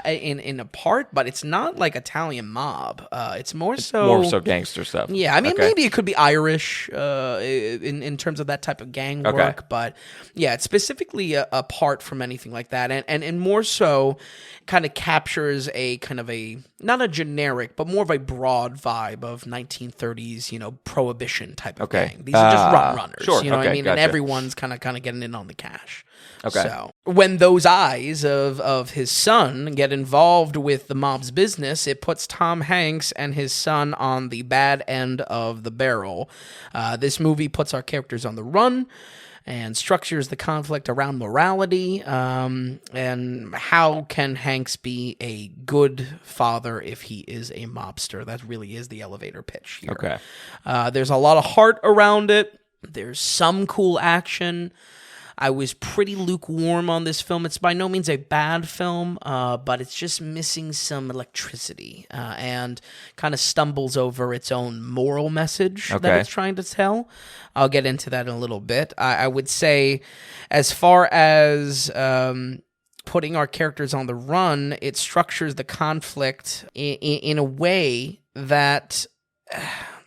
in a part, but it's not like Italian mob. It's more so gangster stuff. Yeah, I mean, maybe it could be Irish in terms of that type of gang work, but yeah, it's specifically apart from anything like that. And more so kind of captures a kind of not a generic, but more of a broad vibe of 1930s, prohibition type of gang. These are just runners, sure. you know what I mean? Gotcha. And everyone's kind of getting in on the cash. Okay. So when those eyes of his son get involved with the mob's business, it puts Tom Hanks and his son on the bad end of the barrel. This movie puts our characters on the run and structures the conflict around morality, and how can Hanks be a good father if he is a mobster? That really is the elevator pitch here. Okay. There's a lot of heart around it. There's some cool action. I was pretty lukewarm on this film. It's by no means a bad film, but it's just missing some electricity and kind of stumbles over its own moral message that it's trying to tell. I'll get into that in a little bit. I would say as far as putting our characters on the run, it structures the conflict in a way that...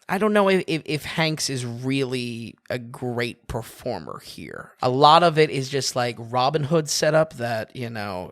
I don't know if Hanks is really a great performer here. A lot of it is just like Robin Hood setup that,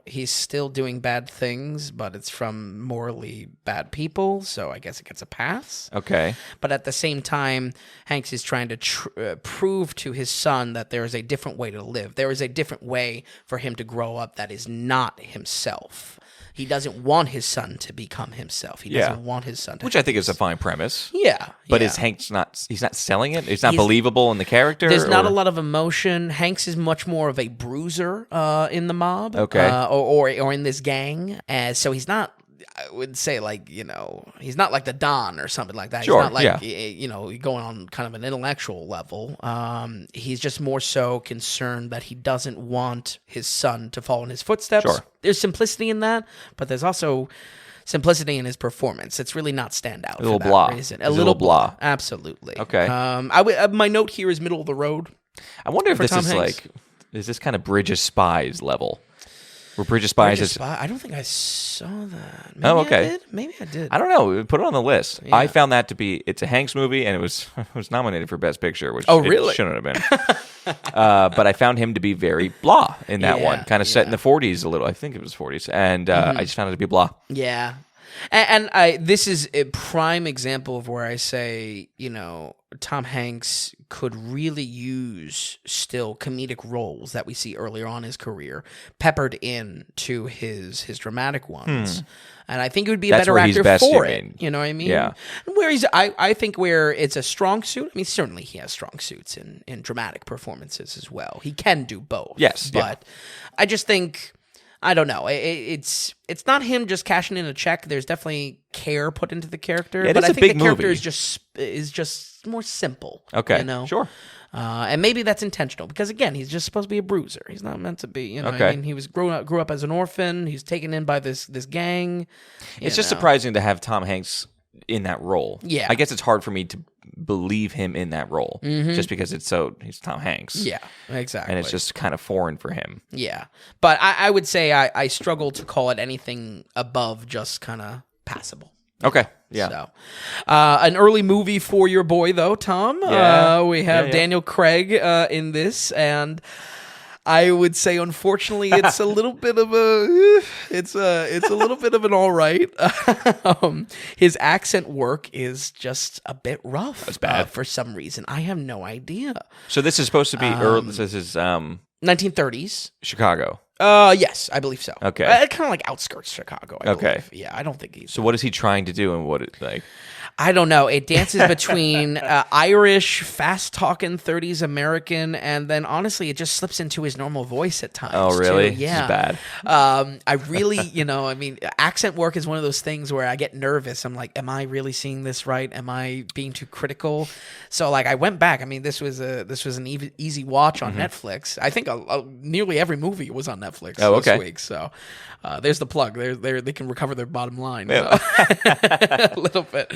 he's still doing bad things, but it's from morally bad people, so I guess it gets a pass. Okay. But at the same time, Hanks is trying to prove to his son that there is a different way to live. There is a different way for him to grow up that is not himself. He doesn't want his son to become himself. He doesn't want his son to... Which I think is a fine premise. Yeah. But is Hanks he's not selling it? He's not believable in the character? There's not a lot of emotion. Hanks is much more of a bruiser in the mob. Okay. Or in this gang. So he's not... I would say he's not like the Don or something like that. Sure, he's not like, going on kind of an intellectual level. He's just more so concerned that he doesn't want his son to follow in his footsteps. Sure. There's simplicity in that, but there's also simplicity in his performance. It's really not standout. A little blah. A little blah. Absolutely. Okay. My note here is middle of the road. I wonder if this Tom is Hanks. is this kind of Bridge of Spies level? Where Bridge of Spies is... I don't think I saw that. Maybe okay. I did. Maybe I did. I don't know. Put it on the list. Yeah. I found that to be... It's a Hanks movie, and it was nominated for Best Picture, which really? it shouldn't have been. But I found him to be very blah in that one. Kind of set in the 40s a little. I think it was 40s. And I just found it to be blah. Yeah. And this is a prime example of where I say, Tom Hanks could really use still comedic roles that we see earlier on in his career peppered in to his dramatic ones. And I think it would be a better actor for it. You know what I mean? Yeah. Where I think where it's a strong suit, I mean, certainly he has strong suits in dramatic performances as well. He can do both. Yes. But I just think... I don't know. It's not him just cashing in a check. There's definitely care put into the character. Yeah, but I think the character movie. is just more simple. Okay. Sure. And maybe that's intentional because again, he's just supposed to be a bruiser. He's not meant to be. Okay. I mean, he was grew up as an orphan. He's taken in by this gang. It's just surprising to have Tom Hanks in that role. Yeah. I guess it's hard for me to believe him in that role just because he's Tom Hanks. Yeah, exactly. And it's just kind of foreign for him. Yeah. But I would say I struggle to call it anything above just kind of passable. Okay. Yeah. So, an early movie for your boy though, Tom. Yeah. We have Daniel Craig in this, and I would say, unfortunately, it's a little bit of it's a little bit of an all right. His accent work is just a bit rough. That's bad for some reason. I have no idea. So this is supposed to be early. This is 1930s. Chicago. Yes, I believe so. Okay. Kind of like outskirts Chicago. I believe. Yeah, I don't think he's. So what is he trying to do, and what it like? I don't know. It dances between Irish, fast-talking 30s American, and then honestly, it just slips into his normal voice at times. Oh, really? Too. Yeah. This is bad. I really, accent work is one of those things where I get nervous. I'm like, am I really seeing this right? Am I being too critical? So, like, I went back. I mean, this was an easy watch on Netflix. I think nearly every movie was on Netflix this week. So, there's the plug. They can recover their bottom line. Yeah. A little bit.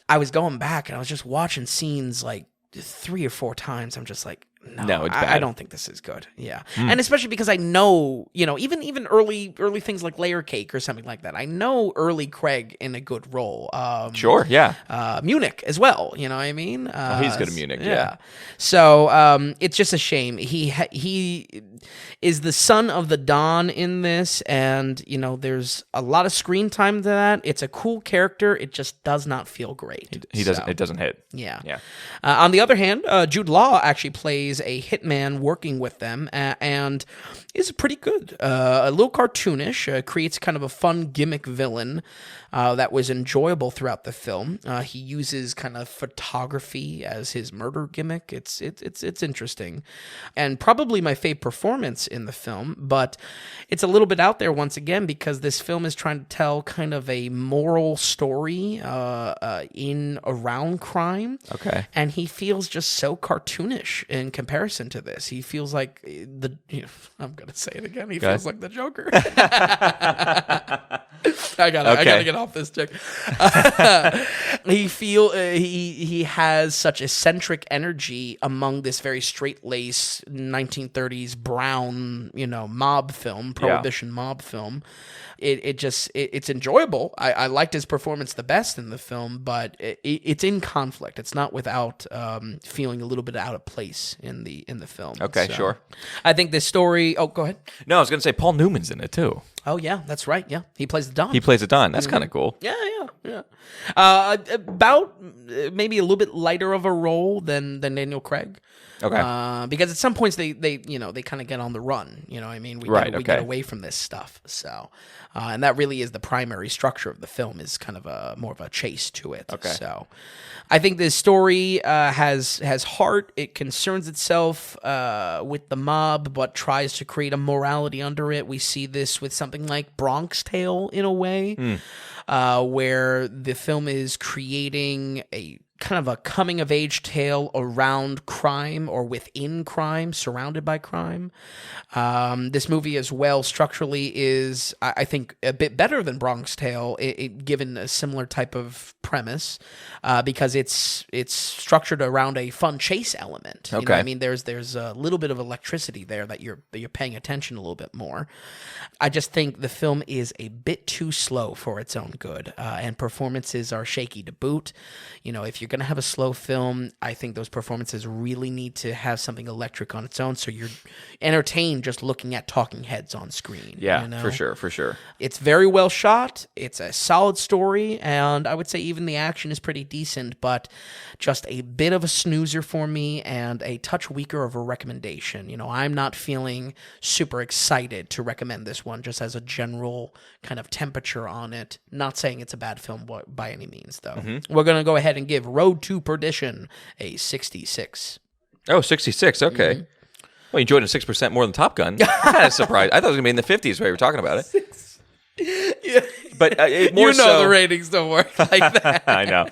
I was going back and I was just watching scenes like 3 or 4 times. I'm just like, no, it's bad. I don't think this is good. Yeah. And especially because I know, even early things like Layer Cake or something like that. I know early Craig in a good role. Sure, yeah. Munich as well, you know what I mean? He's good at Munich, yeah. So it's just a shame. He is the son of the Don in this, and, there's a lot of screen time to that. It's a cool character. It just does not feel great. It doesn't hit. Yeah. Yeah. On the other hand, Jude Law actually plays a hitman working with them and is pretty good. A little cartoonish, creates kind of a fun gimmick villain that was enjoyable throughout the film. He uses kind of photography as his murder gimmick. It's interesting, and probably my favorite performance in the film. But it's a little bit out there once again because this film is trying to tell kind of a moral story around crime. Okay, and he feels just so cartoonish in comparison to this. He feels like I'm gonna say it again. He feels like the Joker. I gotta get off this chick. He has such eccentric energy among this very straight-laced 1930s brown, mob film, prohibition mob film. It's enjoyable. I liked his performance the best in the film, but it's in conflict. It's not without feeling a little bit out of place in the film. Okay, so, sure. I think this story. Oh, go ahead. No, I was going to say Paul Newman's in it too. Oh yeah, that's right. Yeah, he plays the Don. He plays the Don. That's kind of cool. Yeah. About maybe a little bit lighter of a role than Daniel Craig. Okay. Because at some points they kind of get on the run. You know what I mean? We get away from this stuff. So, and that really is the primary structure of the film, is kind of more of a chase to it. Okay. So, I think this story has heart. It concerns itself with the mob, but tries to create a morality under it. We see this with something like Bronx Tale in a way, where the film is creating a kind of a coming-of-age tale around crime or within crime, surrounded by crime. This movie as well structurally is, I think, a bit better than Bronx Tale, given a similar type of premise, because it's structured around a fun chase element. You know what I mean? There's a little bit of electricity there that you're paying attention a little bit more. I just think the film is a bit too slow for its own good, and performances are shaky to boot. If you're going to have a slow film, I think those performances really need to have something electric on its own, so you're entertained just looking at talking heads on screen. Yeah, for sure. It's very well shot. It's a solid story, and I would say even the action is pretty decent, but just a bit of a snoozer for me and a touch weaker of a recommendation. I'm not feeling super excited to recommend this one, just as a general kind of temperature on it. Not saying it's a bad film by any means, though. Mm-hmm. We're going to go ahead and give Road to Perdition a 66. Oh, 66. Okay. Mm-hmm. Well, you enjoyed it 6% more than Top Gun. I'm kind of surprised. I thought it was going to be in the 50s while you were talking about it. Yeah. But more the ratings don't work like that. I know.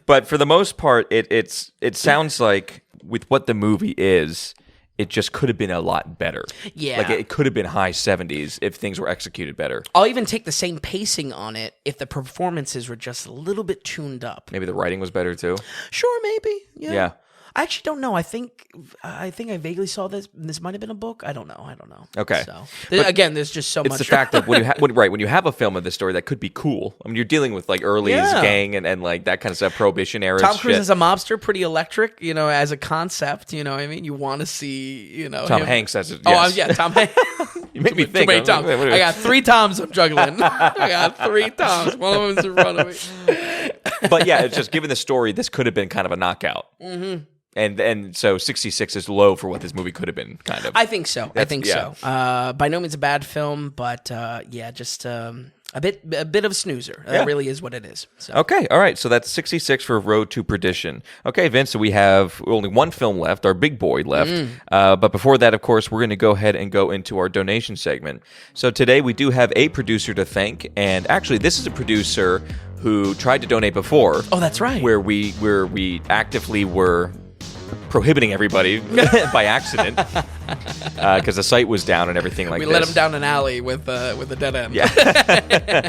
But for the most part, it sounds like with what the movie is, it just could have been a lot better. Yeah. Like it could have been high 70s if things were executed better. I'll even take the same pacing on it if the performances were just a little bit tuned up. Maybe the writing was better too. Sure, maybe. Yeah. I actually don't know. I think I vaguely saw this. This might have been a book. I don't know. Okay. So again, there's just so much. It's the fact that when you have a film of this story that could be cool. I mean, you're dealing with like early gang and like that kind of stuff, Prohibition era. Tom Cruise as a mobster, pretty electric. As a concept. You know what I mean? You want to see. Tom Hanks as it. Yes. Oh yeah, Tom Hanks. You make me think. I got 3 Toms I'm juggling. I got 3 Toms. One of them's in front of me. But yeah, it's just given the story, this could have been kind of a knockout. Mm-hmm. And so 66 is low for what this movie could have been, kind of. I think so. So. By no means a bad film, but just A bit of a snoozer. That really is what it is. So. Okay, all right. So that's 66 for Road to Perdition. Okay, Vince, so we have only one film left, our big boy left. But before that, of course, we're going to go ahead and go into our donation segment. So today we do have a producer to thank, and actually this is a producer who tried to donate before. Oh, that's right. Where we actively were prohibiting everybody by accident because the site was down and everything like we this. We let him down an alley with a dead end. Yeah.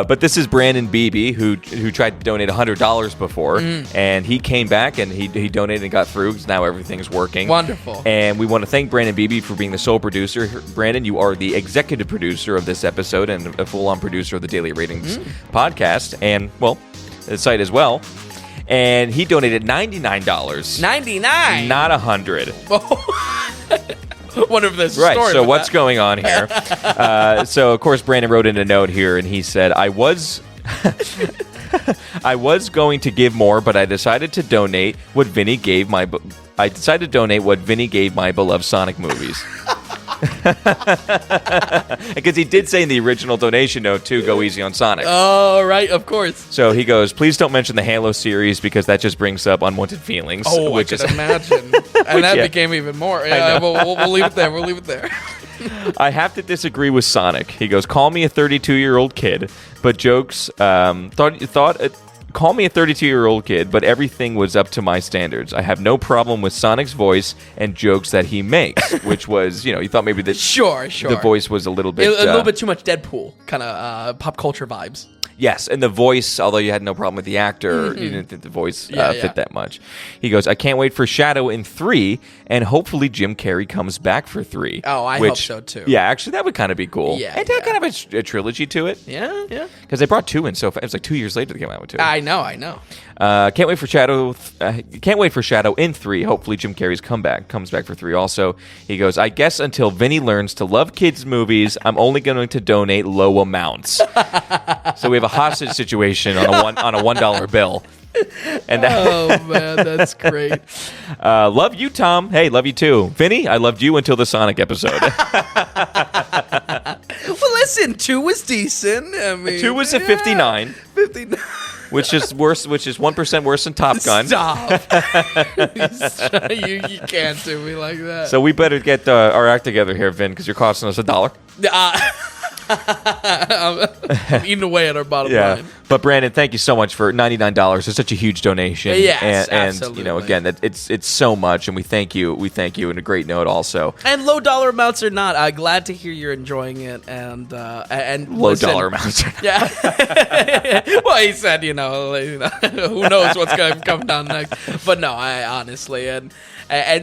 But this is Brandon Beebe who tried to donate $100 before, and he came back and he donated and got through because now everything's working. Wonderful. And we want to thank Brandon Beebe for being the sole producer. Brandon, you are the executive producer of this episode and a full-on producer of the Daily Ratings podcast and, well, the site as well. And he donated $99. 99? Not 100. Wonder if there's a right, story so with what's that. going on here? So, of course, Brandon wrote in a note here, and he said, I was going to give more, but I decided to donate what Vinny gave my beloved Sonic movies. Because he did say in the original donation note, too, go easy on Sonic. Oh, right, of course. So he goes, please don't mention the Halo series because that just brings up unwanted feelings. Oh, which I could imagine. And that became even more. Yeah, we'll leave it there. We'll leave it there. I have to disagree with Sonic. He goes, call me a 32-year-old kid, but jokes, call me a 32-year-old kid, but everything was up to my standards. I have no problem with Sonic's voice and jokes that he makes, which was, you thought maybe that Sure. the voice was a little bit... a little bit too much Deadpool, kind of pop culture vibes. Yes, and the voice, although you had no problem with the actor, you didn't think the voice fit that much. He goes, I can't wait for Shadow in 3, and hopefully Jim Carrey comes back for 3. Oh, I hope so, too. Yeah, actually, that would kind of be cool. Yeah, and kind of a trilogy to it. Yeah. Because they brought 2 in so fast. It was like 2 years later they came out with 2. I know. Can't wait for Shadow. Can't wait for Shadow in 3. Hopefully Jim Carrey's comes back for 3. Also, he goes, I guess until Vinny learns to love kids' movies, I'm only going to donate low amounts. So we have a hostage situation on a $1 bill. And oh man, that's great. Love you, Tom. Hey, love you too, Vinny. I loved you until the Sonic episode. Well, listen, 2 was decent. I mean, 2 was a 59. 59. Which is worse. Which is 1% worse than Top Gun. Stop! you can't do me like that. So we better get our act together here, Vin, because you're costing us $1. I'm eating away at our bottom line. But Brandon, thank you so much for $99. It's such a huge donation. Yes, and absolutely. Again, it's so much, and we thank you. We thank you in a great note also. And low dollar amounts or not, I'm glad to hear you're enjoying it. And low dollar amounts. Yeah. Well, he said, who knows what's going to come down next. But no, I honestly, and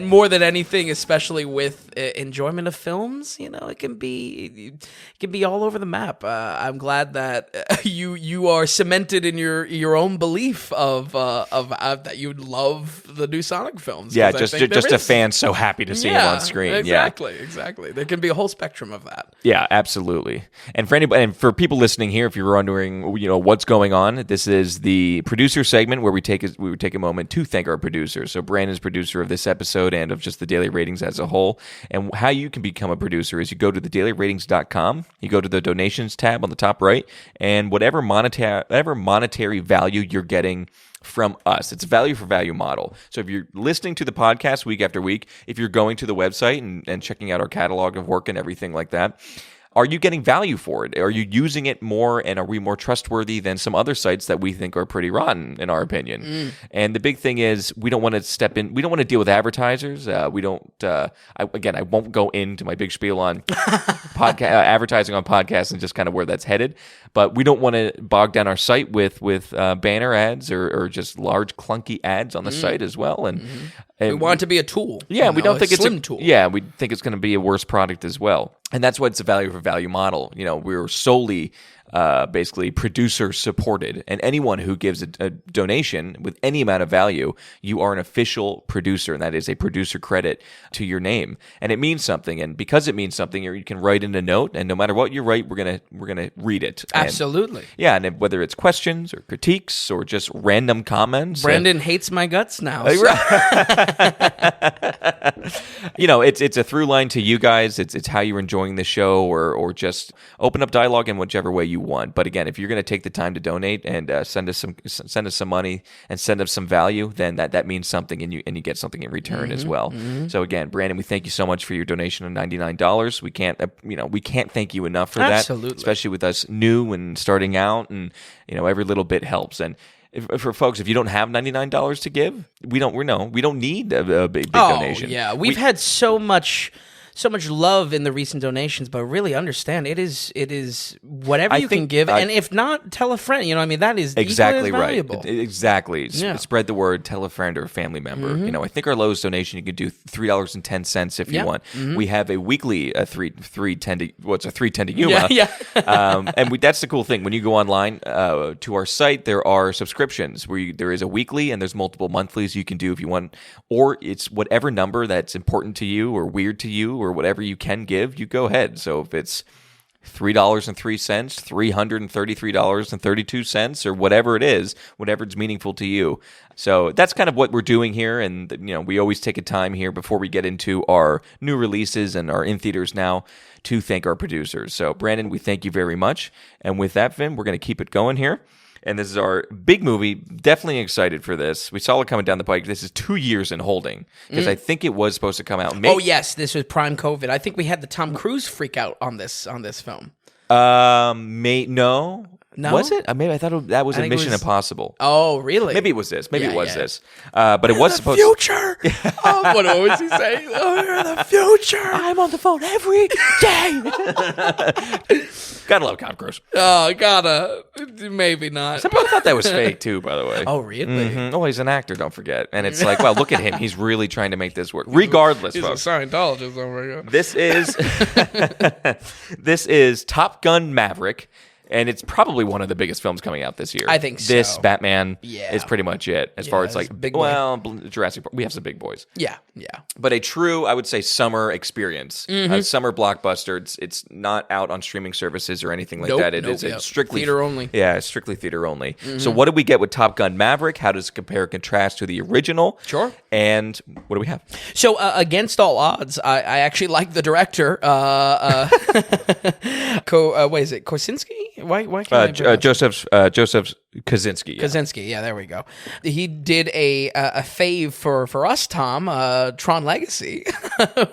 more than anything, especially with enjoyment of films, it can be all over the map. I'm glad that you are cemented in your own belief of that you love the new Sonic films. Yeah, just a fan so happy to see him on screen. Exactly. There can be a whole spectrum of that. Yeah, absolutely. And for anybody, and for people listening here, if you're wondering, what's going on, this is the producer segment where we take a moment to thank our producers. So Brandon's producer of this episode and of just the Daily Ratings as a whole. And how you can become a producer is you go to thedailyratings.com, you go to the donations tab on the top right, and whatever monetary value you're getting from us. It's a value for value model. So if you're listening to the podcast week after week, if you're going to the website and checking out our catalog of work and everything like that, are you getting value for it? Are you using it more, and are we more trustworthy than some other sites that we think are pretty rotten, in our opinion? And the big thing is we don't want to step in. We don't want to deal with advertisers. We don't. I won't go into my big spiel on advertising on podcasts and just kind of where that's headed. But we don't want to bog down our site with banner ads or just large clunky ads on the site as well. And we want it to be a tool. Yeah, we don't think it's slim tool. Yeah, we think it's going to be a worse product as well. And that's why it's a value for value model. We're solely basically producer supported, and anyone who gives a donation with any amount of value, you are an official producer, and that is a producer credit to your name, and it means something. And because it means something, you can write in a note, and no matter what you write, we're gonna read it. Absolutely. And whether it's questions or critiques or just random comments. Brandon hates my guts now. It's a through line to you guys. It's how you're enjoying the show, or just open up dialogue in whichever way you want. But again, if you're going to take the time to donate and send us some money and send us some value, then that means something, and you get something in return as well. So again, Brandon, we thank you so much for your donation of $99. We can't thank you enough for that, especially with us new and starting out, and every little bit helps. And for folks, if you don't have $99 to give, we don't need a big donation. Yeah, we've had so much love in the recent donations, but really understand it is whatever you can give, and if not, tell a friend. That is exactly valuable. Right. Exactly. Yeah. Spread the word. Tell a friend or a family member. I think our lowest donation, you can do $3.10 if you want. We have a weekly $3.10 to Yuma. And that's the cool thing. When you go online to our site, there are subscriptions where there is a weekly and there's multiple monthlies you can do if you want, or it's whatever number that's important to you or weird to you, or whatever you can give, you go ahead. So if it's $3.03, $333.32, or whatever it is, whatever's meaningful to you. So that's kind of what we're doing here. And, we always take a time here before we get into our new releases and our in theaters now to thank our producers. So Brandon, we thank you very much. And with that, Vin, we're going to keep it going here. And this is our big movie. Definitely excited for this. We saw it coming down the pike. This is 2 years in holding, because I think it was supposed to come out in May. Oh, yes. This was prime COVID. I think we had the Tom Cruise freak out on this film. No. Was it? Maybe I thought that was a Mission Impossible. Oh, really? Maybe it was this. This. But it was supposed to. Future. What was he saying? Oh, you're the future. I'm on the phone every day. Gotta love Tom Cruise. Oh, gotta. Maybe not. Some people thought that was fake too, by the way. Oh, really? Mm-hmm. Oh, he's an actor, don't forget. And it's like, well, look at him. He's really trying to make this work. Regardless, he's folks. a Scientologist over here. This is Top Gun Maverick. And it's probably one of the biggest films coming out this year. I think so. This, Batman, is pretty much it. As far as big boy. Jurassic Park, we have some big boys. Yeah. But a true, I would say, summer experience. A summer blockbuster. It's not out on streaming services or anything like that. It's strictly theater only. Yeah, it's strictly theater only. So what did we get with Top Gun Maverick? How does it compare and contrast to the original? Sure. And what do we have? So against all odds, I actually like the director. What is it? Kosinski? Why can't I Joseph Kosinski. Kosinski, yeah, there we go. He did a fave for us, Tom, Tron Legacy,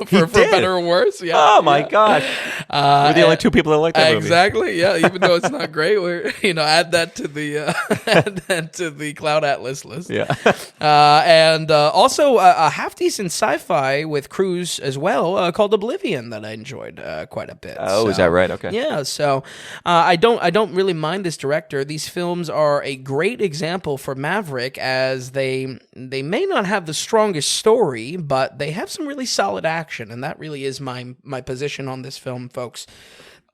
for better or worse. Yeah. Oh my gosh, we're the only two people that like that movie. Exactly. Yeah, even though it's not great, we're add that to the Cloud Atlas list. Yeah. And also a half decent sci-fi with Cruise as well, called Oblivion, that I enjoyed quite a bit. Oh, is that right? Okay. Yeah. So I don't really mind this director. These films are a great example for Maverick, as they may not have the strongest story, but they have some really solid action, and that really is my position on this film, folks.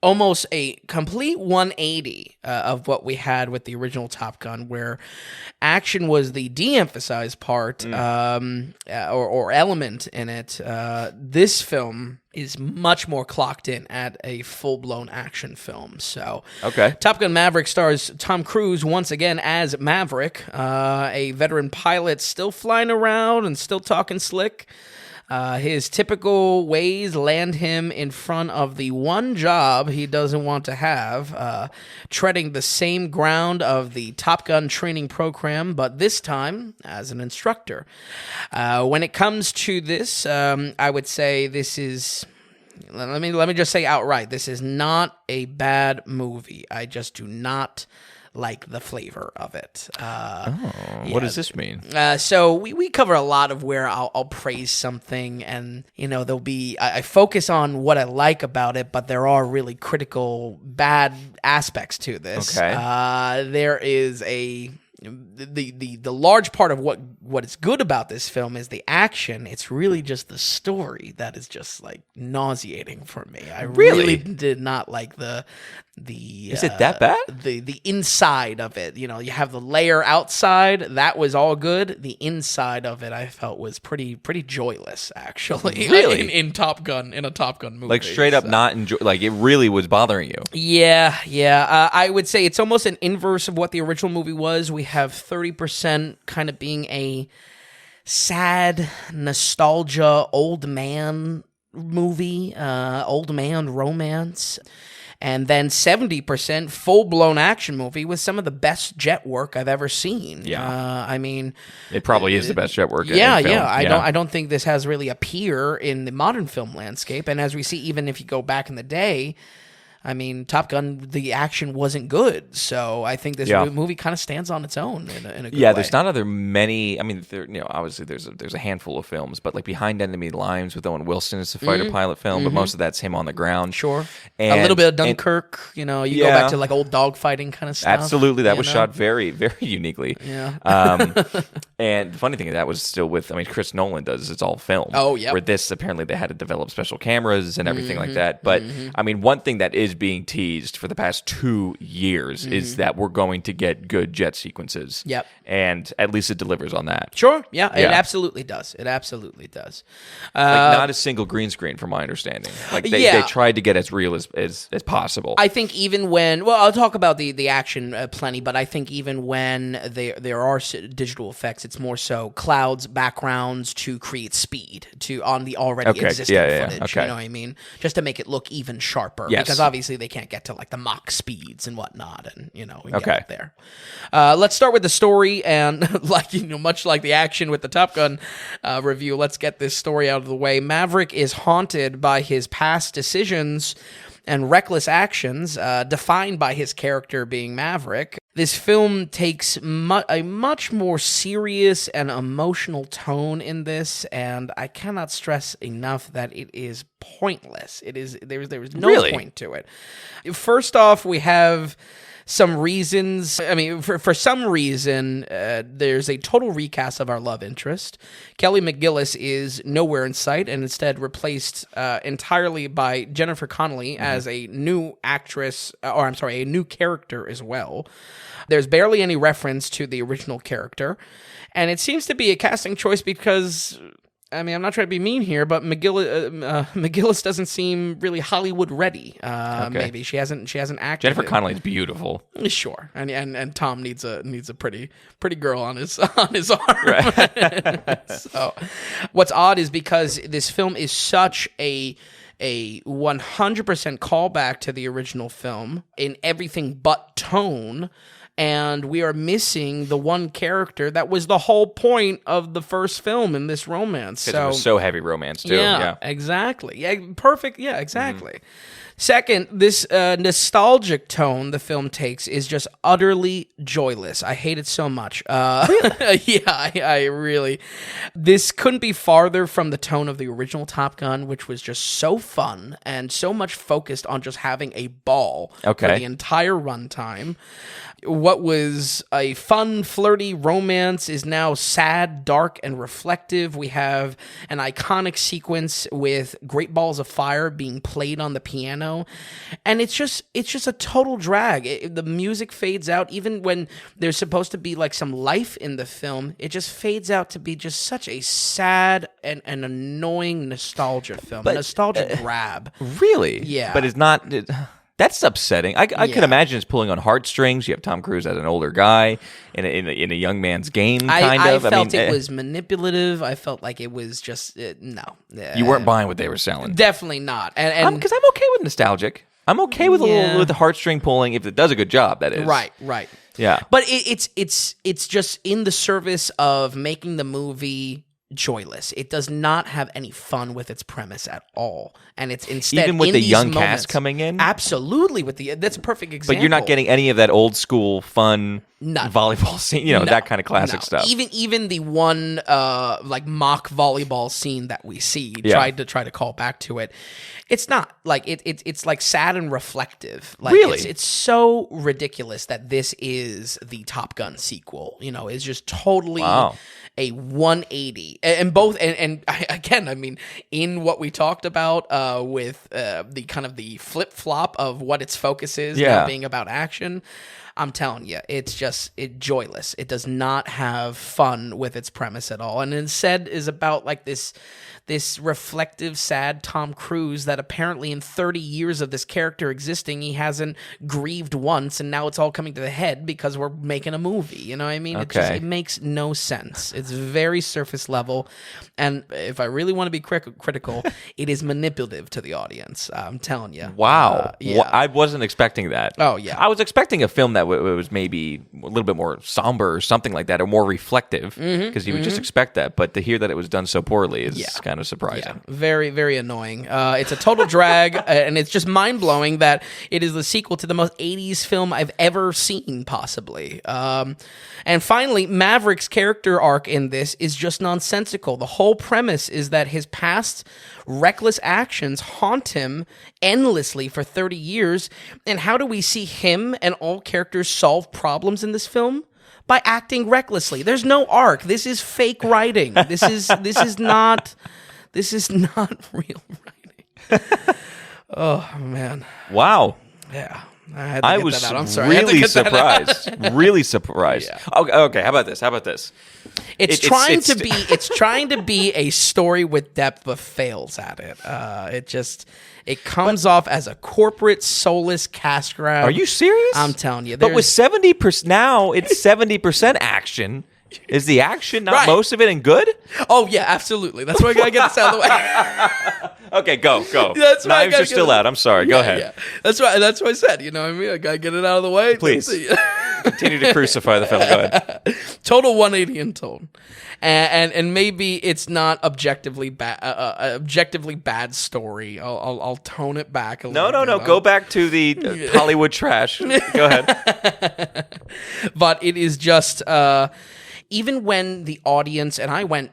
Almost a complete 180 of what we had with the original Top Gun, where action was the de-emphasized part or element in it. This film is much more clocked in at a full-blown action film. So, okay. Top Gun Maverick stars Tom Cruise once again as Maverick, a veteran pilot still flying around and still talking slick. His typical ways land him in front of the one job he doesn't want to have, treading the same ground of the Top Gun training program, but this time as an instructor. When it comes to this, I would say this is... Let me just say outright, this is not a bad movie. I just do not like the flavor of it. What does this mean? So we cover a lot of where I'll praise something, and there'll be I focus on what I like about it, but there are really critical bad aspects to this. Okay. There is the large part of what is good about this film is the action. It's really just the story that is just like nauseating for me. I really did not like the is it that bad? The inside of it. You have the layer outside, that was all good. The inside of it I felt was pretty joyless, actually. Really? in Top Gun, in a Top Gun movie. Like straight up not enjoy, like it really was bothering you. Yeah. I would say it's almost an inverse of what the original movie was. We have 30% kind of being a sad nostalgia old man movie, old man romance. And then 70% full-blown action movie with some of the best jet work I've ever seen. Yeah. I mean... It probably is the best jet work in Yeah, film. yeah. I don't think this has really a peer in the modern film landscape. And as we see, even if you go back in the day... I mean, Top Gun, the action wasn't good, so I think this movie kind of stands on its own in a good way. Yeah, there's not other many. I mean, obviously there's a handful of films, but like Behind Enemy Lines with Owen Wilson is a fighter pilot film, but most of that's him on the ground. Sure, and, a little bit of Dunkirk. You go back to like old dogfighting kind of stuff. Absolutely, that was shot very, very uniquely. Yeah. And the funny thing is that was still with. I mean, Chris Nolan does it's all film. Oh yeah. Where this apparently they had to develop special cameras and everything like that. But I mean, one thing that is being teased for the past 2 years is that we're going to get good jet sequences. Yep. And at least it delivers on that. Sure. Yeah, it absolutely does. It absolutely does. Like not a single green screen from my understanding. Like they tried to get as real as possible. I think even when, well, I'll talk about the action plenty, but I think even when there are digital effects, it's more so clouds, backgrounds to create speed on the already existing footage. Okay. You know what I mean? Just to make it look even sharper. Yes. Because obviously they can't get to like the Mach speeds and whatnot, and we get up there. Let's start with the story, and much like the action with the Top Gun review, let's get this story out of the way. Maverick is haunted by his past decisions and reckless actions, defined by his character being Maverick. This film takes a much more serious and emotional tone in this, and I cannot stress enough that it is pointless. There's no point to it. First off, we have some reasons. I mean, for some reason, there's a total recast of our love interest. Kelly McGillis is nowhere in sight and instead replaced entirely by Jennifer Connelly as a new actress, a new character as well. There's barely any reference to the original character, and it seems to be a casting choice because... I mean, I'm not trying to be mean here, but McGillis doesn't seem really Hollywood ready. Maybe she hasn't acted. Jennifer Connelly's beautiful. Sure, and Tom needs a pretty girl on his arm. Right. So, what's odd is because this film is such a 100% callback to the original film in everything but tone. And we are missing the one character that was the whole point of the first film in this romance. So, it was so heavy romance, too. Yeah, exactly. Yeah, perfect. Yeah, exactly. Second, this nostalgic tone the film takes is just utterly joyless. I hate it so much. Really? Yeah, I really... This couldn't be farther from the tone of the original Top Gun, which was just so fun and so much focused on just having a ball for the entire runtime. What was a fun, flirty romance is now sad, dark, and reflective. We have an iconic sequence with Great Balls of Fire being played on the piano, and it's just a total drag. The music fades out. Even when there's supposed to be like some life in the film, it just fades out to be just such a sad and annoying nostalgia film. A nostalgia grab. Really? Yeah. But it's not... That's upsetting. I could imagine it's pulling on heartstrings. You have Tom Cruise as an older guy in a young man's game, kind of. I felt it was manipulative. I felt like it was just no. You weren't buying what they were selling. Definitely not. And because I'm okay with nostalgic. I'm okay with a little with the heartstring pulling if it does a good job. That is right. Yeah, but it's just in the service of making the movie joyless. It does not have any fun with its premise at all, and it's instead even with in the these young moments, cast coming in. Absolutely, that's a perfect example. But you're not getting any of that old school fun volleyball scene, that kind of classic stuff. Even the one like mock volleyball scene that we see tried to call back to it. It's not like it's like sad and reflective. Like, really, it's so ridiculous that this is the Top Gun sequel. It's just totally a 180, and both. And again, I mean, in what we talked about with the kind of the flip flop of what its focus is now being about action. I'm telling you, it's just joyless. It does not have fun with its premise at all, and instead is about like this reflective, sad Tom Cruise that apparently in 30 years of this character existing, he hasn't grieved once, and now it's all coming to the head because we're making a movie. You know what I mean? Okay. It makes no sense. It's very surface level, and if I really want to be critical, it is manipulative to the audience. I'm telling you. Wow. Yeah. I wasn't expecting that. Oh, yeah. I was expecting a film that was maybe a little bit more somber or something like that, or more reflective, because you would just expect that. But to hear that it was done so poorly is kind of surprising. Yeah, very, very annoying. It's a total drag, and it's just mind-blowing that it is the sequel to the most 80s film I've ever seen, possibly. And finally, Maverick's character arc in this is just nonsensical. The whole premise is that his past reckless actions haunt him endlessly for 30 years, and how do we see him and all characters solve problems in this film? By acting recklessly. There's no arc. This is fake writing. This is not real writing. Oh, man. Wow. Yeah. I had to get was that out. I'm sorry. really surprised. Really surprised. Yeah. Okay, how about this? It's trying to be a story with depth, but fails at it. It comes off as a corporate, soulless cash grab. Are you serious? I'm telling you. But with 70%, now it's 70% action. Is the action not Right. most of it and good? Oh, yeah, absolutely. That's why I got to get this out of the way. Okay, go. That's why I Knives gotta are still get it. out. I'm sorry. Go ahead. Yeah. That's what I said. You know what I mean? I got to get it out of the way. Please. Continue to crucify the film. Go ahead. Total 180 in tone. And maybe it's not objectively bad story. I'll tone it back a little bit. No. Go back to the Hollywood trash. Go ahead. But it is just even when the audience, and I went,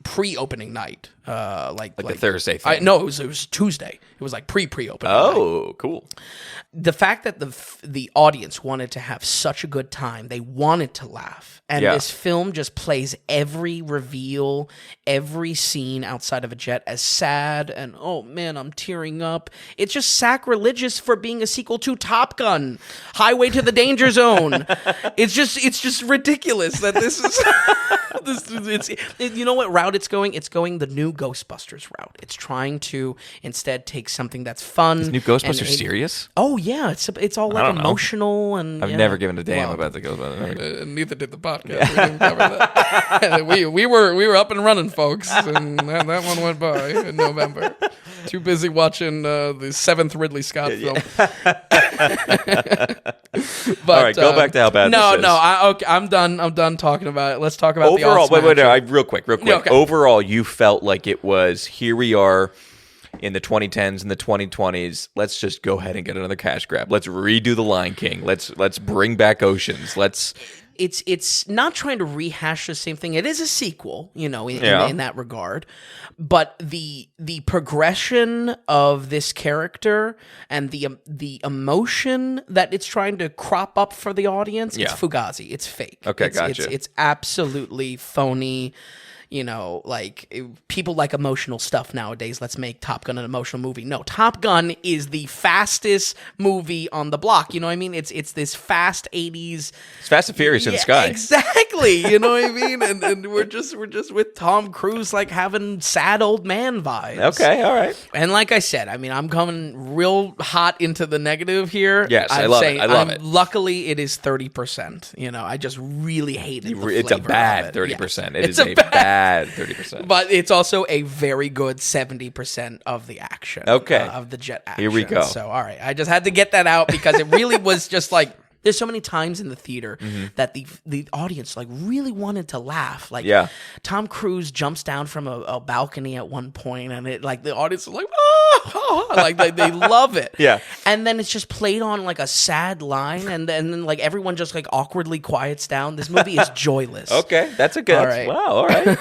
pre-opening night, like the Thursday thing. No, it was Tuesday. It was like pre-opening night. Oh, cool. The fact that the audience wanted to have such a good time, they wanted to laugh, and this film just plays every reveal, every scene outside of a jet as sad, and oh man, I'm tearing up. It's just sacrilegious for being a sequel to Top Gun, Highway to the Danger Zone. It's just ridiculous that this is. You know what route it's going? It's going the new Ghostbusters route. It's trying to instead take something that's fun. Is new Ghostbusters serious? Oh yeah, it's all like emotional and I've never given a damn about the Ghostbusters. Neither did the podcast. We didn't cover that. we were up and running, folks, and that one went by in November. Too busy watching the seventh Ridley Scott film. But, all right, go back to how bad this is. Okay, I'm done talking about it. Let's talk about overall. the Wait, real quick. Yeah, okay. Overall, you felt like it was, here we are in the 2010s and the 2020s. Let's just go ahead and get another cash grab. Let's redo The Lion King. Let's bring back Oceans. It's not trying to rehash the same thing. It is a sequel, in that regard. But the progression of this character and the emotion that it's trying to crop up for the audience, it's fugazi. It's fake. Okay, gotcha. It's absolutely phony. Like people like emotional stuff nowadays. Let's make Top Gun an emotional movie. No, Top Gun is the fastest movie on the block. You know what I mean? It's this fast 80s. It's Fast and Furious in the sky. Exactly. You know what I mean? And we're just with Tom Cruise like having sad old man vibes. Okay, all right. And like I said, I mean, I'm coming real hot into the negative here. Yes, I love it. Luckily, it is 30%. I just really hated the It's a flavor bad of it. 30%. Yeah. It is a bad 30%. But it's also a very good 70% of the action. Okay. Of the jet action. Here we go. So, all right. I just had to get that out because it really was just like, there's so many times in the theater that the audience like really wanted to laugh. Like Tom Cruise jumps down from a balcony at one point, and it like the audience is like, like they love it. Yeah. And then it's just played on like a sad line, and then like everyone just like awkwardly quiets down. This movie is joyless. Okay, that's a good. All right. Wow. All right.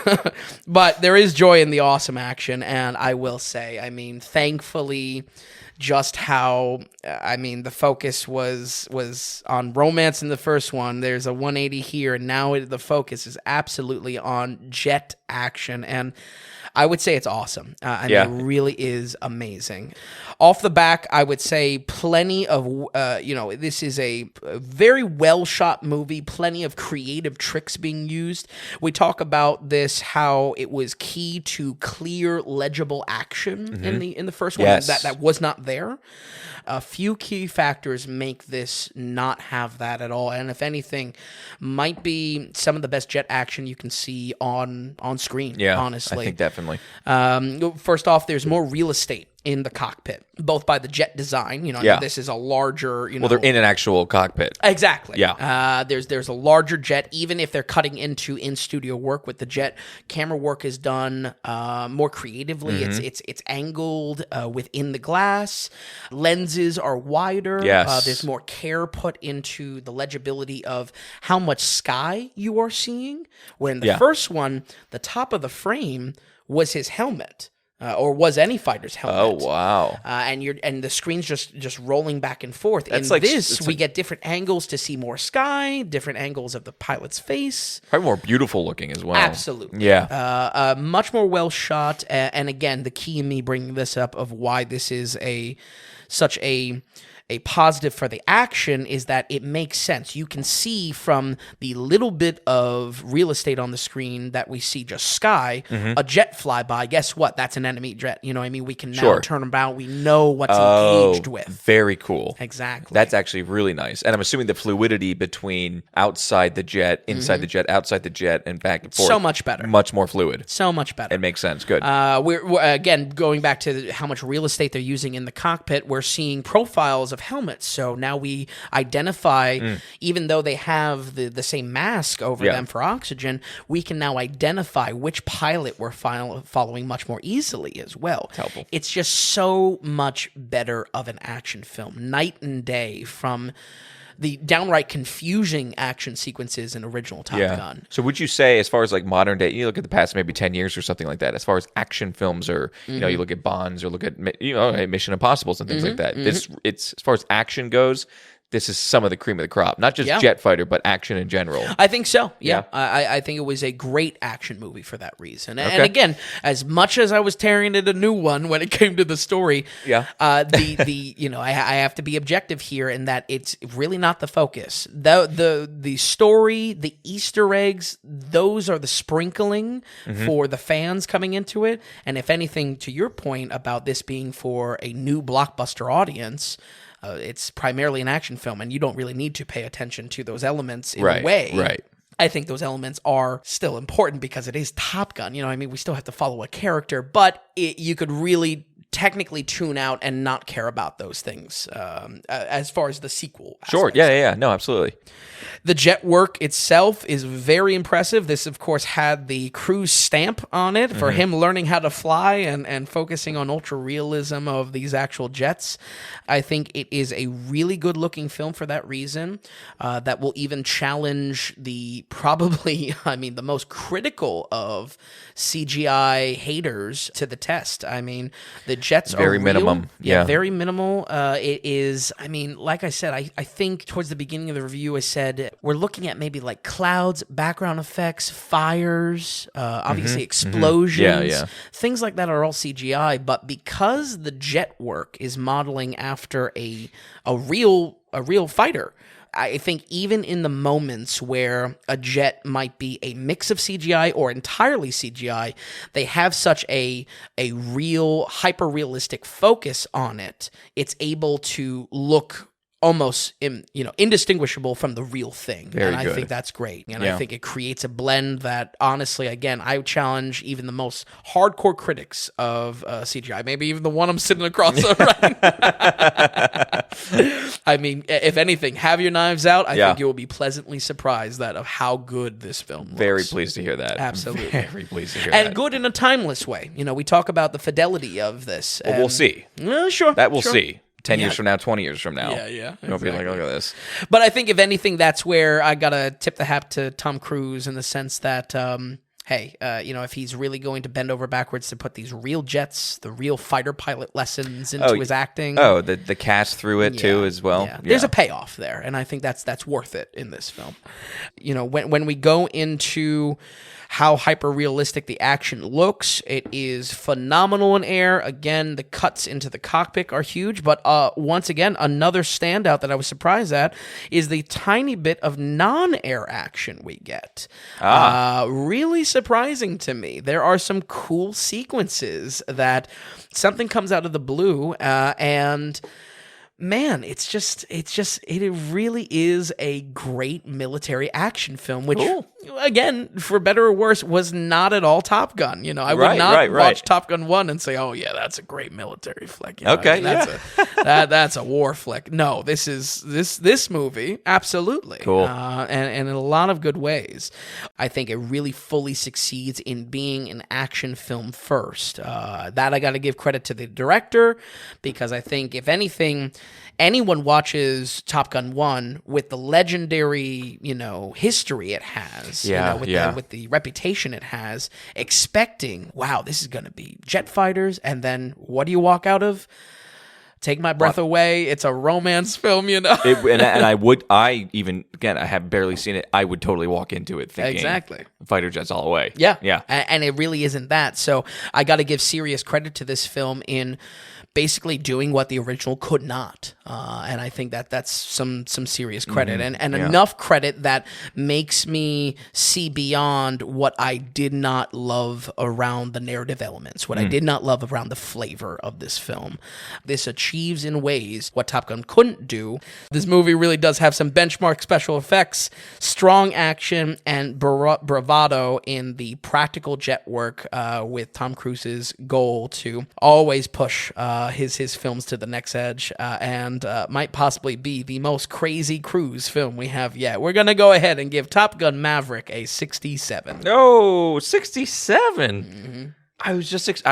But there is joy in the awesome action, and I will say, I mean, thankfully, just how, I mean, the focus was on romance in the first one. There's a 180 here, and now the focus is absolutely on jet action, and I would say it's awesome. I mean, it really is amazing. Off the back, I would say plenty of, this is a very well-shot movie, plenty of creative tricks being used. We talk about this, how it was key to clear, legible action in the first one. Yes. That was not there. A few key factors make this not have that at all, and if anything, might be some of the best jet action you can see on screen. Yeah, honestly, I think definitely. First off, there's more real estate in the cockpit, both by the jet design. This is a larger. Well, they're in an actual cockpit. Exactly. Yeah. There's a larger jet, even if they're cutting into in-studio work with the jet. Camera work is done more creatively. It's angled within the glass. Lenses are wider. Yes. There's more care put into the legibility of how much sky you are seeing. Where in the first one, the top of the frame was his helmet. Or was any fighter's helmet. Oh, wow. And the screen's just rolling back and forth. That's We get different angles to see more sky, different angles of the pilot's face. Probably more beautiful looking as well. Absolutely. Yeah. Much more well shot. And again, the key in me bringing this up of why this is such a positive for the action is that it makes sense. You can see from the little bit of real estate on the screen that we see just sky, a jet fly by. Guess what? That's an enemy jet. You know what I mean? We can now turn about. We know what's engaged with. Very cool. Exactly. That's actually really nice. And I'm assuming the fluidity between outside the jet, inside the jet, outside the jet, and back and forth. So much better. Much more fluid. So much better. It makes sense. Good. We're again, going back to how much real estate they're using in the cockpit, we're seeing profiles of helmets. So now we identify, even though they have the same mask over them for oxygen, we can now identify which pilot we're following much more easily as well. It's helpful. It's just so much better of an action film, night and day from the downright confusing action sequences in original Top Gun. So would you say, as far as like modern day, you look at the past maybe 10 years or something like that, as far as action films or, you look at Bonds or look at, Mission Impossibles and things like that. It's as far as action goes, this is some of the cream of the crop. Not just jet fighter, but action in general. I think so, yeah. I think it was a great action movie for that reason. And again, as much as I was tearing it a new one when it came to the story, I have to be objective here in that it's really not the focus. The story, the Easter eggs, those are the sprinkling for the fans coming into it. And if anything, to your point about this being for a new blockbuster audience, it's primarily an action film, and you don't really need to pay attention to those elements in a way. Right. I think those elements are still important because it is Top Gun. You know what I mean? We still have to follow a character, but you could really technically tune out and not care about those things as far as the sequel aspects. Sure. Yeah. No, absolutely. The jet work itself is very impressive. This, of course, had the cruise stamp on it for him learning how to fly and focusing on ultra realism of these actual jets. I think it is a really good looking film for that reason that will even challenge the most critical of CGI haters to the test. I mean, the jets very are minimum. Yeah, very minimal. It is, like I said, I think towards the beginning of the review, I said, we're looking at maybe like clouds, background effects, fires, obviously explosions, things like that are all CGI. But because the jet work is modeling after a real fighter, I think even in the moments where a jet might be a mix of CGI or entirely CGI, they have such a real hyper-realistic focus on it. It's able to look almost indistinguishable from the real thing. I think that's great. And I think it creates a blend that, honestly, again, I would challenge even the most hardcore critics of CGI, maybe even the one I'm sitting across from right now. I mean, if anything, have your knives out. I think you will be pleasantly surprised of how good this film looks. Very pleased to hear that. Absolutely. Very pleased to hear that. And good in a timeless way. We talk about the fidelity of this. Well, we'll see. Sure. That we'll see. 10 years from now, 20 years from now. Yeah. You'll be like, look at this. But I think, if anything, that's where I got to tip the hat to Tom Cruise in the sense that, hey, if he's really going to bend over backwards to put these real jets, the real fighter pilot lessons into his acting. Oh, the cast through it too as well. Yeah. There's a payoff there, and I think that's worth it in this film. When we go into how hyper-realistic the action looks, it is phenomenal in air. Again, the cuts into the cockpit are huge, but once again, another standout that I was surprised at is the tiny bit of non-air action we get. Really surprising to me. There are some cool sequences that something comes out of the blue, and man, it really is a great military action film, which, again, for better or worse, was not at all Top Gun. I would not watch Top Gun 1 and say, oh, yeah, that's a great military flick. That's a war flick. No, this movie, absolutely. Cool. And in a lot of good ways. I think it really fully succeeds in being an action film first. That I got to give credit to the director, because I think, if anything, anyone watches Top Gun 1 with the legendary, history it has, with the reputation it has, expecting, wow, this is going to be jet fighters, and then what do you walk out of? Take my breath away. It's a romance film, I have barely seen it. I would totally walk into it thinking exactly fighter jets all the way. Yeah. And it really isn't that. So I got to give serious credit to this film in basically doing what the original could not. And I think that's some serious credit, and enough credit that makes me see beyond what I did not love around the narrative elements, what I did not love around the flavor of this film. This achieves in ways what Top Gun couldn't do. This movie really does have some benchmark special effects, strong action, and bravado in the practical jet work, with Tom Cruise's goal to always push his films to the next edge, and might possibly be the most crazy cruise film we have yet. We're going to go ahead and give Top Gun Maverick a 67. Oh, 67. Mm-hmm. I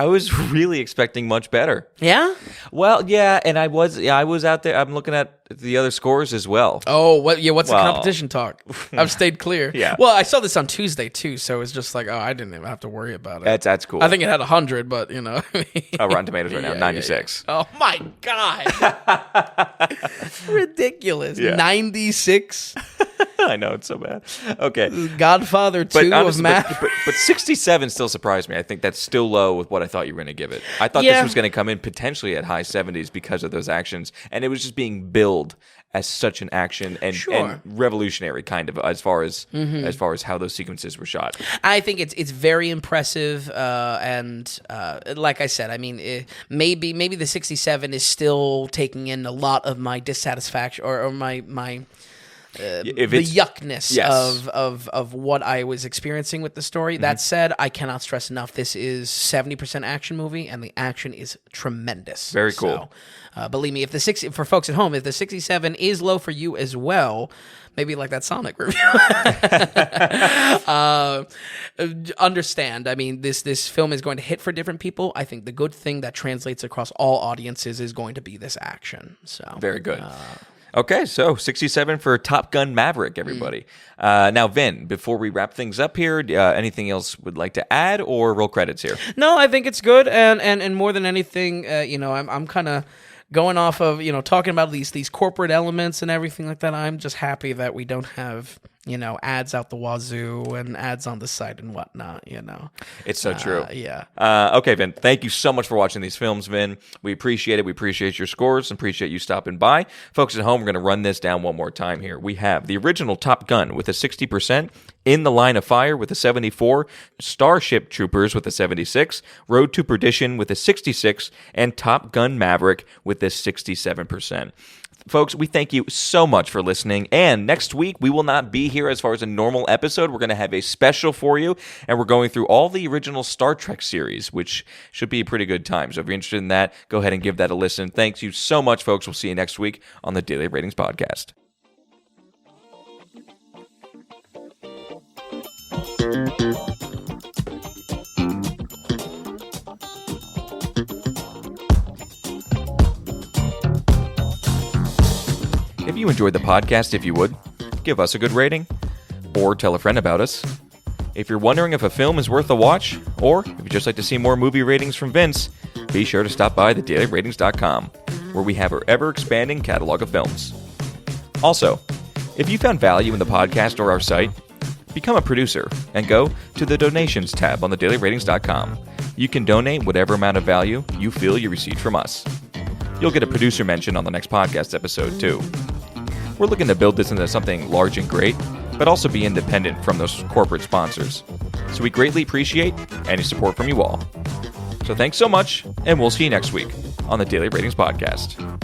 was really expecting much better. Yeah? Well, yeah, and I was out there. I'm looking at the other scores as well. Oh, what's the competition talk? I've stayed clear. Yeah. Well, I saw this on Tuesday too, so it's just like, I didn't even have to worry about it. That's cool. I think it had 100, but Rotten Tomatoes right now, 96. Yeah. Oh my God. Ridiculous. Yeah. 96. I know, it's so bad. Okay. Godfather 2 of math. But 67 still surprised me. I think that's still low with what I thought you were going to give it. I thought this was going to come in potentially at high 70s because of those actions, and it was just being billed as such an action and revolutionary kind of as far as how those sequences were shot. I think it's very impressive, and like I said, I mean, maybe the 67 is still taking in a lot of my dissatisfaction or my the yuckness of what I was experiencing with the story. Mm-hmm. That said, I cannot stress enough, this is 70% action movie, and the action is tremendous. Very cool. So, believe me, for folks at home, if the 67 is low for you as well, maybe like that Sonic review. Understand, I mean, this film is going to hit for different people. I think the good thing that translates across all audiences is going to be this action. So very good. Okay, so 67 for Top Gun Maverick, everybody. Now, Vin, before we wrap things up here, anything else would like to add or roll credits here? No, I think it's good, and more than anything, I'm kind of going off of talking about these corporate elements and everything like that. I'm just happy that we don't have ads out the wazoo and ads on the site and whatnot, It's so true. Yeah. Okay, Vin, thank you so much for watching these films, Vin. We appreciate it. We appreciate your scores and appreciate you stopping by. Folks at home, we're going to run this down one more time here. We have the original Top Gun with a 60%, In the Line of Fire with a 74, Starship Troopers with a 76, Road to Perdition with a 66, and Top Gun Maverick with a 67%. Folks, we thank you so much for listening, and next week we will not be here as far as a normal episode. We're going to have a special for you, and we're going through all the original Star Trek series, which should be a pretty good time. So if you're interested in that, go ahead and give that a listen. Thanks you so much, folks. We'll see you next week on the Daily Ratings Podcast. If you enjoyed the podcast, if you would, give us a good rating or tell a friend about us. If you're wondering if a film is worth a watch, or if you'd just like to see more movie ratings from Vince, be sure to stop by thedailyratings.com, where we have our ever-expanding catalog of films. Also, if you found value in the podcast or our site, become a producer and go to the Donations tab on thedailyratings.com. You can donate whatever amount of value you feel you received from us. You'll get a producer mention on the next podcast episode, too. We're looking to build this into something large and great, but also be independent from those corporate sponsors. So we greatly appreciate any support from you all. So thanks so much, and we'll see you next week on the Daily Ratings Podcast.